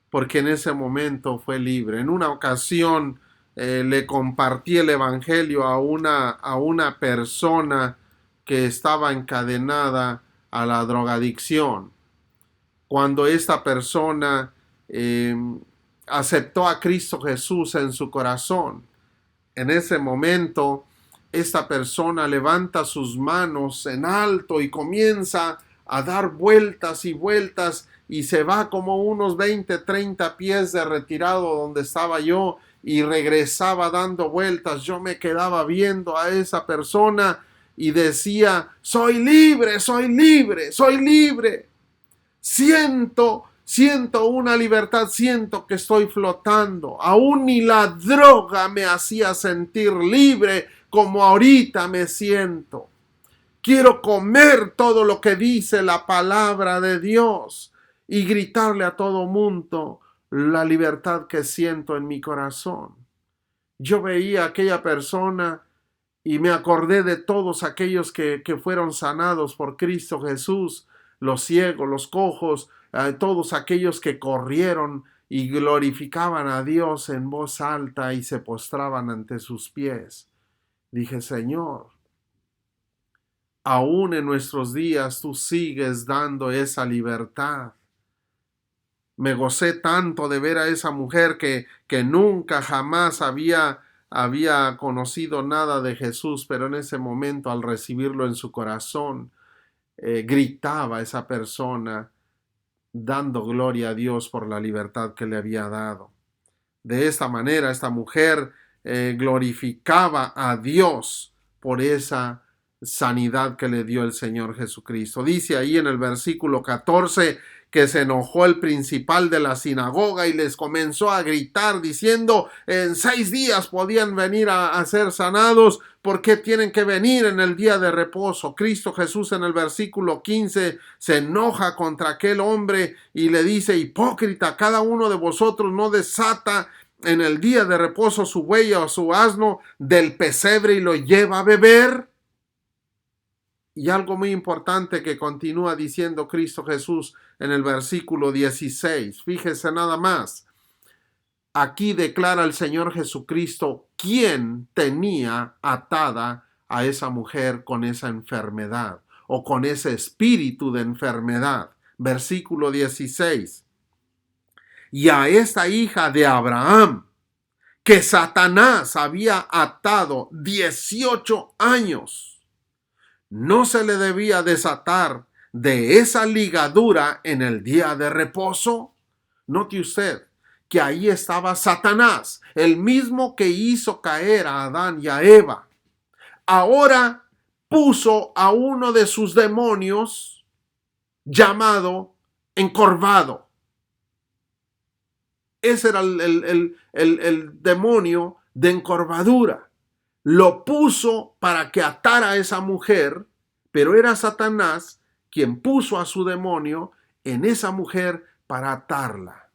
Porque en ese momento fue libre. En una ocasión le compartí el evangelio a una persona que estaba encadenada a la drogadicción. Cuando esta persona aceptó a Cristo Jesús en su corazón, en ese momento esta persona levanta sus manos en alto y comienza a dar vueltas y vueltas y se va como unos 20-30 pies de retirado donde estaba yo y regresaba dando vueltas. Yo me quedaba viendo a esa persona y decía, soy libre, soy libre, soy libre. Siento una libertad, siento que estoy flotando. Aún ni la droga me hacía sentir libre como ahorita me siento. Quiero comer todo lo que dice la palabra de Dios y gritarle a todo mundo la libertad que siento en mi corazón. Yo veía a aquella persona y me acordé de todos aquellos que fueron sanados por Cristo Jesús, los ciegos, los cojos, todos aquellos que corrieron y glorificaban a Dios en voz alta y se postraban ante sus pies. Dije, Señor, aún en nuestros días tú sigues dando esa libertad. Me gocé tanto de ver a esa mujer que nunca jamás había conocido nada de Jesús, pero en ese momento, al recibirlo en su corazón, gritaba esa persona dando gloria a Dios por la libertad que le había dado. De esta manera, esta mujer glorificaba a Dios por esa sanidad que le dio el Señor Jesucristo. Dice ahí en el versículo 14 que se enojó el principal de la sinagoga y les comenzó a gritar diciendo, en 6 días podían venir a ser sanados, ¿por qué tienen que venir en el día de reposo? Cristo Jesús en el versículo 15 se enoja contra aquel hombre y le dice, hipócrita, cada uno de vosotros no desata en el día de reposo su buey o su asno del pesebre y lo lleva a beber. Y algo muy importante que continúa diciendo Cristo Jesús en el versículo 16. Fíjese nada más. Aquí declara el Señor Jesucristo quién tenía atada a esa mujer con esa enfermedad o con ese espíritu de enfermedad. Versículo 16. Y a esta hija de Abraham, que Satanás había atado 18 años, no se le debía desatar de esa ligadura en el día de reposo. Note usted que ahí estaba Satanás, el mismo que hizo caer a Adán y a Eva. Ahora puso a uno de sus demonios llamado encorvado. Ese era el demonio de encorvadura. Lo puso para que atara a esa mujer, pero era Satanás quien puso a su demonio en esa mujer para atarla.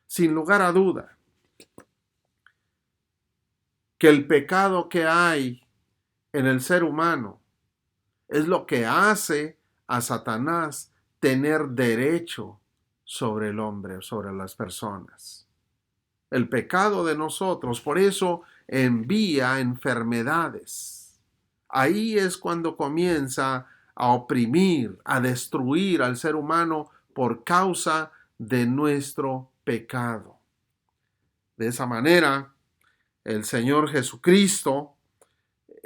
Sin lugar a duda, que el pecado que hay en el ser humano es lo que hace a Satanás tener derecho sobre el hombre, sobre las personas. El pecado de nosotros, por eso envía enfermedades. Ahí es cuando comienza a oprimir, a destruir al ser humano por causa de nuestro pecado. De esa manera, el Señor Jesucristo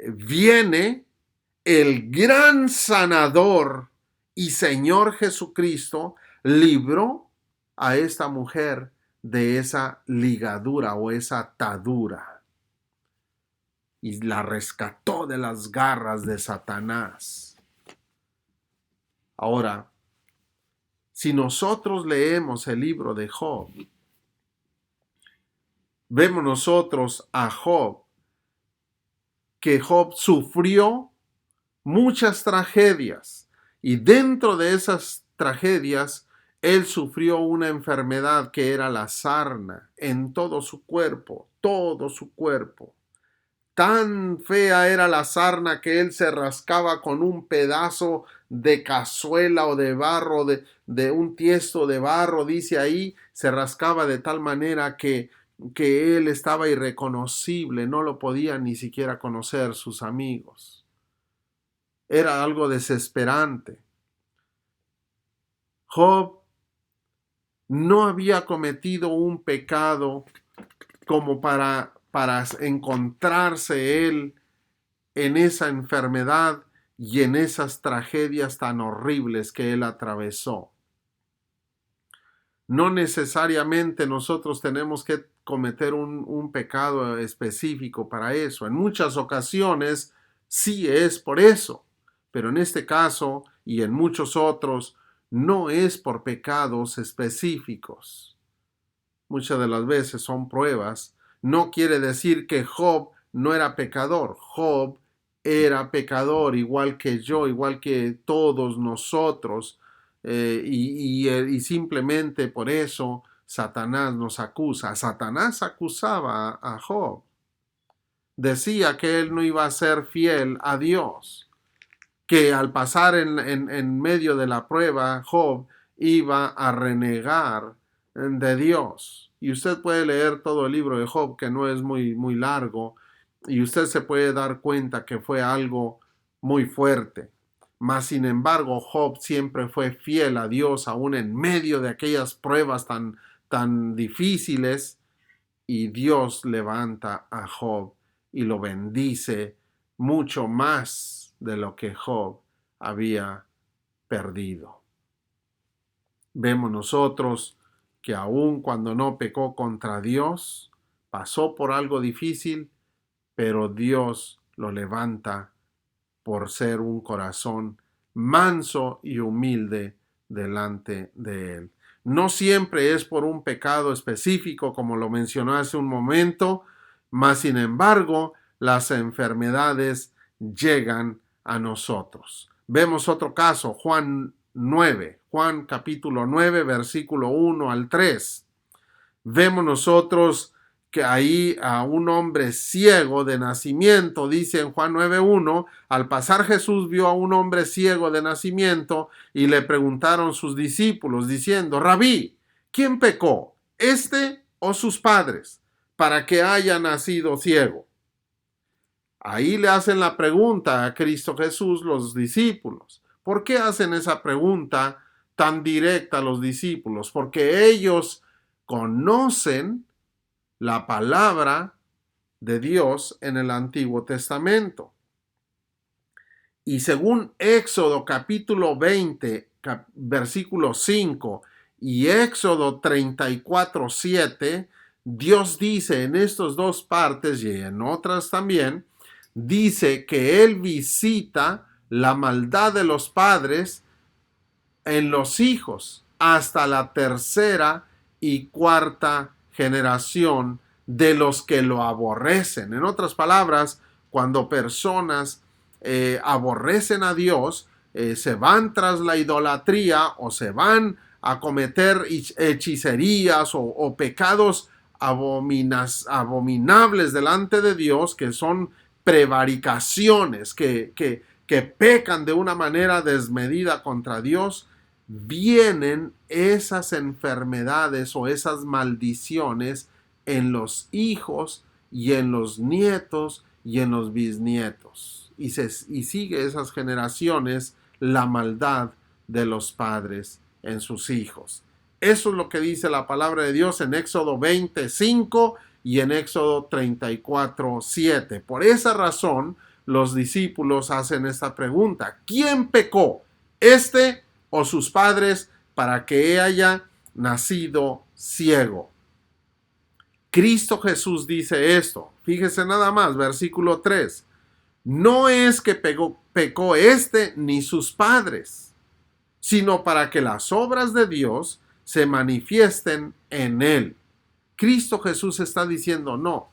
viene, el gran sanador y Señor Jesucristo libró a esta mujer de esa ligadura o esa atadura y la rescató de las garras de Satanás. Ahora, si nosotros leemos el libro de Job, vemos nosotros a Job, que Job sufrió muchas tragedias y dentro de esas tragedias él sufrió una enfermedad que era la sarna en todo su cuerpo, todo su cuerpo. Tan fea era la sarna que él se rascaba con un pedazo de cazuela o de barro, de un tiesto de barro, dice ahí, se rascaba de tal manera que él estaba irreconocible, no lo podían ni siquiera conocer sus amigos. Era algo desesperante. Job no había cometido un pecado como para encontrarse él en esa enfermedad y en esas tragedias tan horribles que él atravesó. No necesariamente nosotros tenemos que cometer un pecado específico para eso. En muchas ocasiones sí es por eso, pero en este caso y en muchos otros no es por pecados específicos. Muchas de las veces son pruebas. No quiere decir que Job no era pecador. Job era pecador igual que yo, igual que todos nosotros. Y simplemente por eso Satanás nos acusa. Satanás acusaba a Job. Decía que él no iba a ser fiel a Dios, que al pasar en medio de la prueba, Job iba a renegar de Dios. Y usted puede leer todo el libro de Job, que no es muy largo, y usted se puede dar cuenta que fue algo muy fuerte. Mas, sin embargo, Job siempre fue fiel a Dios, aún en medio de aquellas pruebas tan difíciles, y Dios levanta a Job y lo bendice mucho más de lo que Job había perdido. Vemos nosotros que aun cuando no pecó contra Dios, pasó por algo difícil, pero Dios lo levanta por ser un corazón manso y humilde delante de Él. No siempre es por un pecado específico, como lo mencioné hace un momento, mas sin embargo, las enfermedades llegan a nosotros. Vemos otro caso, Juan capítulo 9, versículo 1 al 3. Vemos nosotros que ahí a un hombre ciego de nacimiento, dice en Juan 9:1, al pasar Jesús vio a un hombre ciego de nacimiento y le preguntaron sus discípulos diciendo: Rabí, ¿quién pecó, este o sus padres, para que haya nacido ciego? Ahí le hacen la pregunta a Cristo Jesús los discípulos. ¿Por qué hacen esa pregunta tan directa a los discípulos? Porque ellos conocen la palabra de Dios en el Antiguo Testamento. Y según Éxodo capítulo 20, versículo 5 y Éxodo 34:7, Dios dice en estas dos partes y en otras también, dice que Él visita la maldad de los padres en los hijos hasta la tercera y cuarta generación de los que lo aborrecen. En otras palabras, cuando personas aborrecen a Dios, se van tras la idolatría o se van a cometer hechicerías o pecados abominables delante de Dios, que son prevaricaciones, que pecan de una manera desmedida contra Dios, vienen esas enfermedades o esas maldiciones en los hijos y en los nietos y en los bisnietos. Y sigue esas generaciones la maldad de los padres en sus hijos. Eso es lo que dice la palabra de Dios en Éxodo 25 y en Éxodo 34:7. Por esa razón, los discípulos hacen esta pregunta: ¿quién pecó, este o sus padres, para que haya nacido ciego? Cristo Jesús dice esto. Fíjese nada más, versículo 3. No es que pecó este ni sus padres, sino para que las obras de Dios se manifiesten en él. Cristo Jesús está diciendo: no,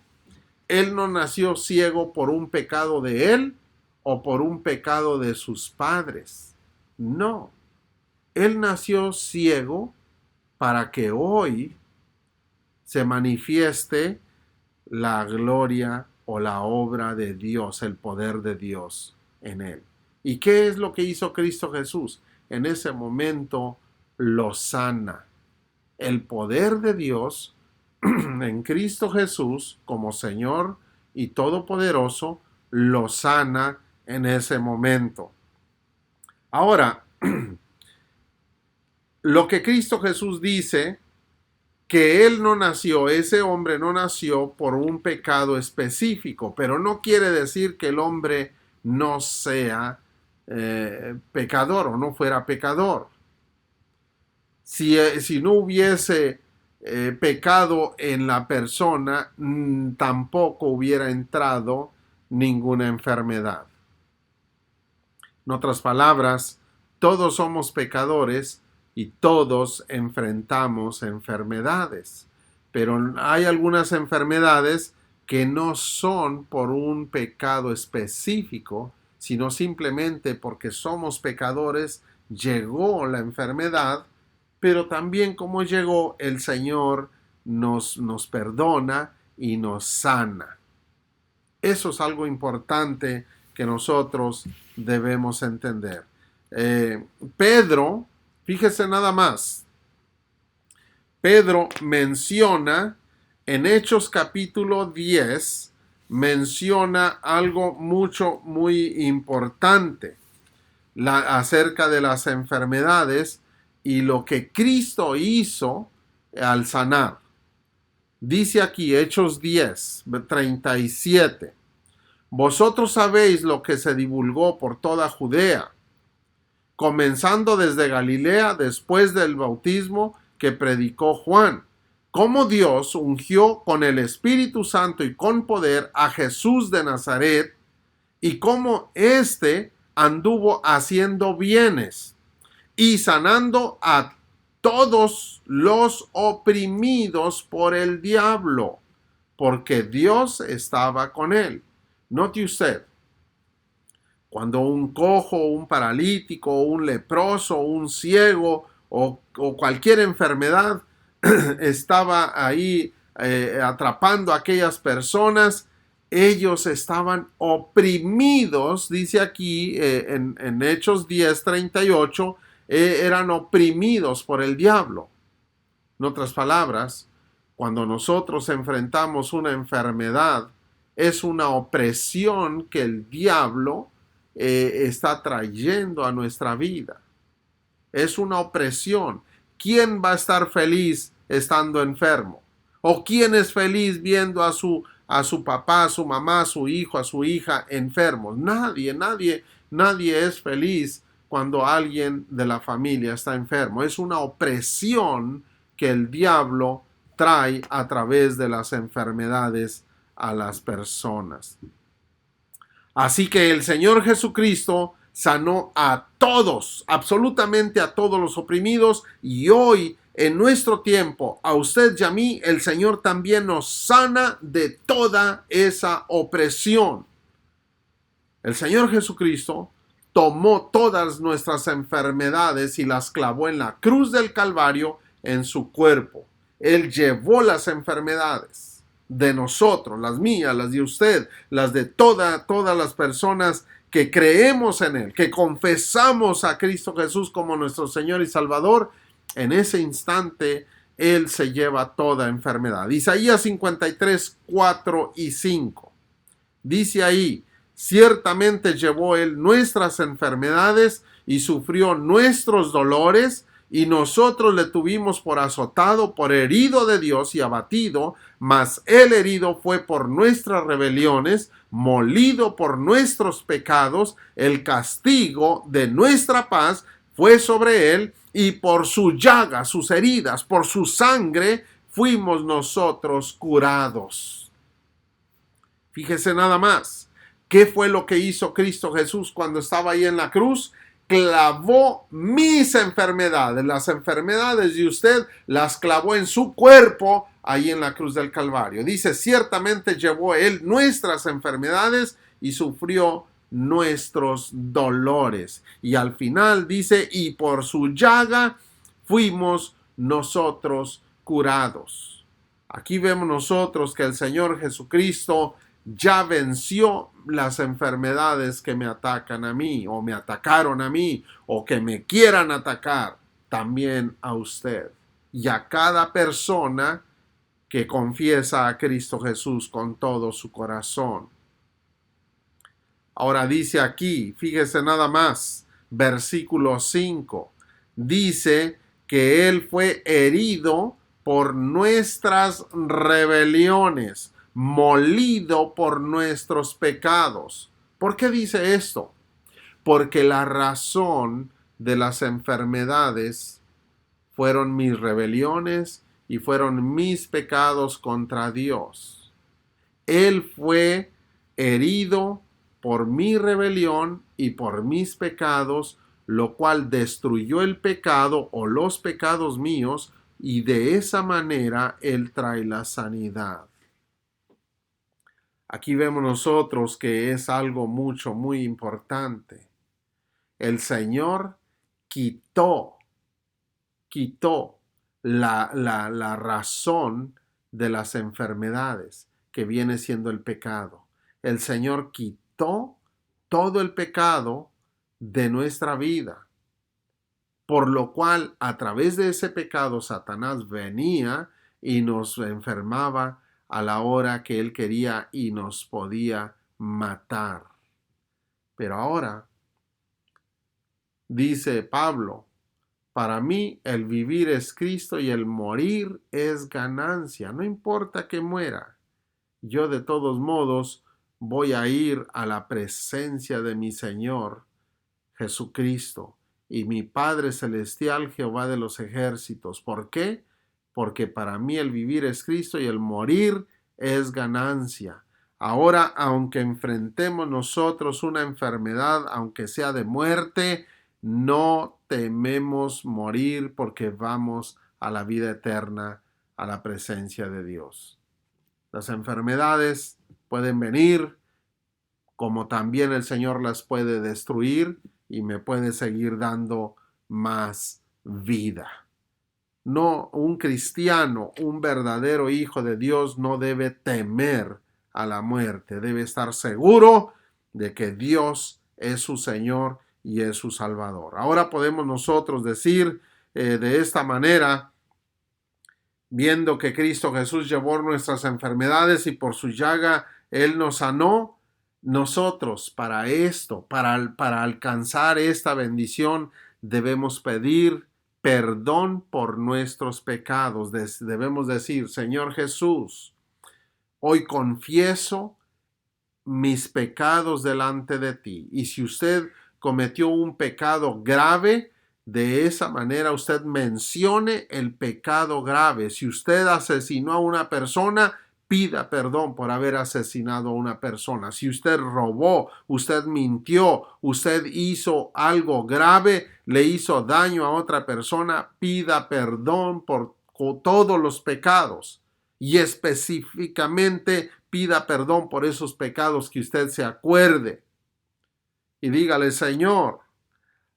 él no nació ciego por un pecado de él o por un pecado de sus padres. No, él nació ciego para que hoy se manifieste la gloria o la obra de Dios, el poder de Dios en él. ¿Y qué es lo que hizo Cristo Jesús? En ese momento lo sana. El poder de Dios en Cristo Jesús como Señor y Todopoderoso lo sana en ese momento. Ahora, lo que Cristo Jesús dice, que él no nació, ese hombre no nació por un pecado específico, pero no quiere decir que el hombre no sea pecador o no fuera pecador. Si no hubiese pecado en la persona, tampoco hubiera entrado ninguna enfermedad. En otras palabras, todos somos pecadores y todos enfrentamos enfermedades, pero hay algunas enfermedades que no son por un pecado específico, sino simplemente porque somos pecadores, llegó la enfermedad, pero también como llegó, el Señor nos perdona y nos sana. Eso es algo importante que nosotros debemos entender. Pedro, fíjese nada más, Pedro menciona en Hechos capítulo 10, menciona algo muy importante acerca de las enfermedades y lo que Cristo hizo al sanar. Dice aquí Hechos 10, 37. Vosotros sabéis lo que se divulgó por toda Judea, comenzando desde Galilea después del bautismo que predicó Juan, cómo Dios ungió con el Espíritu Santo y con poder a Jesús de Nazaret, y cómo éste anduvo haciendo bienes y sanando a todos los oprimidos por el diablo, porque Dios estaba con él. Note usted, cuando un cojo, un paralítico, un leproso, un ciego o cualquier enfermedad estaba ahí atrapando a aquellas personas, ellos estaban oprimidos, dice aquí en Hechos 10:38, eran oprimidos por el diablo. En otras palabras, cuando nosotros enfrentamos una enfermedad, es una opresión que el diablo está trayendo a nuestra vida. Es una opresión. ¿Quién va a estar feliz estando enfermo? ¿O quién es feliz viendo a su papá, a su mamá, a su hijo, a su hija enfermos? Nadie es feliz cuando alguien de la familia está enfermo. Es una opresión que el diablo trae a través de las enfermedades a las personas. Así que el Señor Jesucristo sanó a todos, absolutamente a todos los oprimidos, y hoy en nuestro tiempo, a usted y a mí, el Señor también nos sana de toda esa opresión. El Señor Jesucristo tomó todas nuestras enfermedades y las clavó en la cruz del Calvario en su cuerpo. Él llevó las enfermedades de nosotros, las mías, las de usted, las de todas las personas que creemos en Él, que confesamos a Cristo Jesús como nuestro Señor y Salvador. En ese instante Él se lleva toda enfermedad. Isaías 53, 4 y 5. Dice ahí: ciertamente llevó Él nuestras enfermedades y sufrió nuestros dolores, y nosotros le tuvimos por azotado, por herido de Dios y abatido, mas Él herido fue por nuestras rebeliones, molido por nuestros pecados, el castigo de nuestra paz fue sobre Él, y por su llaga, sus heridas, por su sangre, fuimos nosotros curados. Fíjese nada más. ¿Qué fue lo que hizo Cristo Jesús cuando estaba ahí en la cruz? Clavó mis enfermedades, las enfermedades de usted, las clavó en su cuerpo ahí en la cruz del Calvario. Dice: ciertamente llevó Él nuestras enfermedades y sufrió nuestros dolores. Y al final dice: y por su llaga fuimos nosotros curados. Aquí vemos nosotros que el Señor Jesucristo ya venció las enfermedades que me atacan a mí, o me atacaron a mí, o que me quieran atacar también a usted y a cada persona que confiesa a Cristo Jesús con todo su corazón. Ahora dice aquí, fíjese nada más, versículo 5, dice que Él fue herido por nuestras rebeliones, molido por nuestros pecados. ¿Por qué dice esto? Porque la razón de las enfermedades fueron mis rebeliones y fueron mis pecados contra Dios. Él fue herido por mi rebelión y por mis pecados, lo cual destruyó el pecado o los pecados míos, y de esa manera Él trae la sanidad. Aquí vemos nosotros que es algo muy importante. El Señor quitó la razón de las enfermedades, que viene siendo el pecado. El Señor quitó todo el pecado de nuestra vida. por lo cual a través de ese pecado Satanás venía y nos enfermaba a la hora que él quería y nos podía matar. Pero ahora, dice Pablo, para mí el vivir es Cristo y el morir es ganancia. No importa que muera. Yo de todos modos voy a ir a la presencia de mi Señor Jesucristo y mi Padre Celestial, Jehová de los ejércitos. ¿Por qué? Porque para mí el vivir es Cristo y el morir es ganancia. Ahora, aunque enfrentemos nosotros una enfermedad, aunque sea de muerte, no tememos morir porque vamos a la vida eterna, a la presencia de Dios. Las enfermedades pueden venir, como también el Señor las puede destruir y me puede seguir dando más vida. No, un cristiano, un verdadero hijo de Dios no debe temer a la muerte, debe estar seguro de que Dios es su Señor y es su Salvador. Ahora podemos nosotros decir de esta manera, viendo que Cristo Jesús llevó nuestras enfermedades y por su llaga Él nos sanó, nosotros para esto, para alcanzar esta bendición, debemos pedir perdón por nuestros pecados. Debemos decir, Señor Jesús, hoy confieso mis pecados delante de ti. Y si usted cometió un pecado grave, de esa manera usted mencione el pecado grave. Si usted asesinó a una persona, pida perdón por haber asesinado a una persona. Si usted robó, usted mintió, usted hizo algo grave, le hizo daño a otra persona, pida perdón por todos los pecados. Y específicamente pida perdón por esos pecados que usted se acuerde. Y dígale, Señor,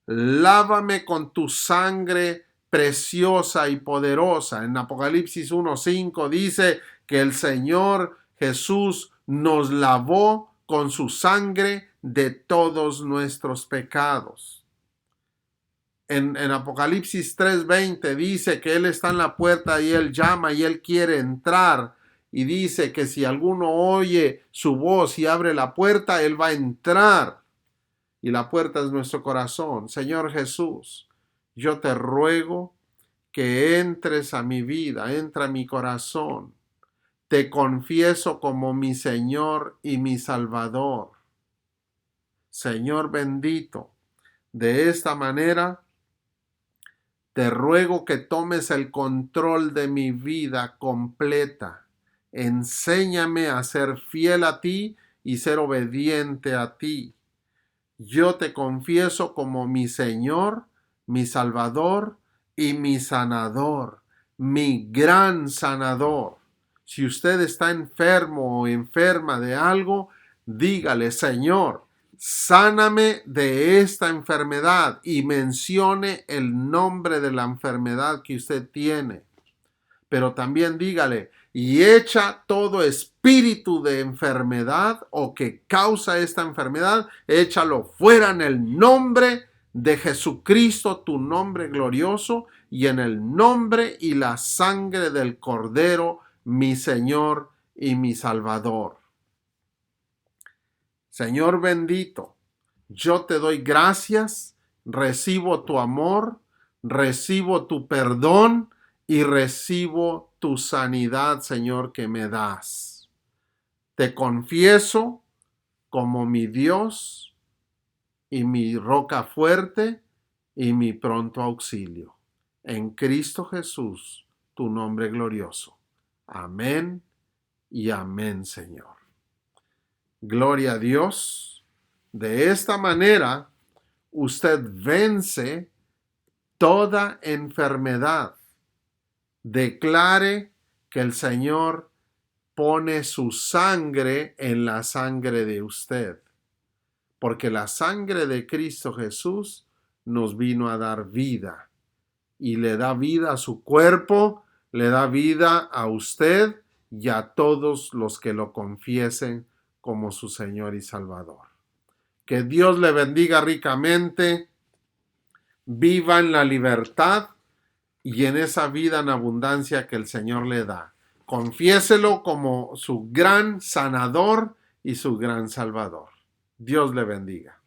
lávame con tu sangre preciosa y poderosa. En Apocalipsis 1:5 dice que el Señor Jesús nos lavó con su sangre de todos nuestros pecados. En Apocalipsis 3:20 dice que Él está en la puerta y Él llama y Él quiere entrar. Y dice que si alguno oye su voz y abre la puerta, Él va a entrar. Y la puerta es nuestro corazón. Señor Jesús, yo te ruego que entres a mi vida, entra a mi corazón. Te confieso como mi Señor y mi Salvador. Señor bendito, de esta manera te ruego que tomes el control de mi vida completa. Enséñame a ser fiel a ti y ser obediente a ti. Yo te confieso como mi Señor, mi Salvador y mi sanador, mi gran sanador. Si usted está enfermo o enferma de algo, dígale, Señor, sáname de esta enfermedad y mencione el nombre de la enfermedad que usted tiene. Pero también dígale, y echa todo espíritu de enfermedad o que causa esta enfermedad, échalo fuera en el nombre de Jesucristo, tu nombre glorioso, y en el nombre y la sangre del Cordero, mi Señor y mi Salvador. Señor bendito, yo te doy gracias, recibo tu amor, recibo tu perdón y recibo tu sanidad, Señor, que me das. Te confieso como mi Dios y mi roca fuerte y mi pronto auxilio. En Cristo Jesús, tu nombre glorioso. Amén y amén, Señor. Gloria a Dios. De esta manera, usted vence toda enfermedad. Declare que el Señor pone su sangre en la sangre de usted, porque la sangre de Cristo Jesús nos vino a dar vida y le da vida a su cuerpo, le da vida a usted y a todos los que lo confiesen como su Señor y Salvador. Que Dios le bendiga ricamente. viva en la libertad y en esa vida en abundancia que el Señor le da. Confiéselo como su gran sanador y su gran salvador. Dios le bendiga.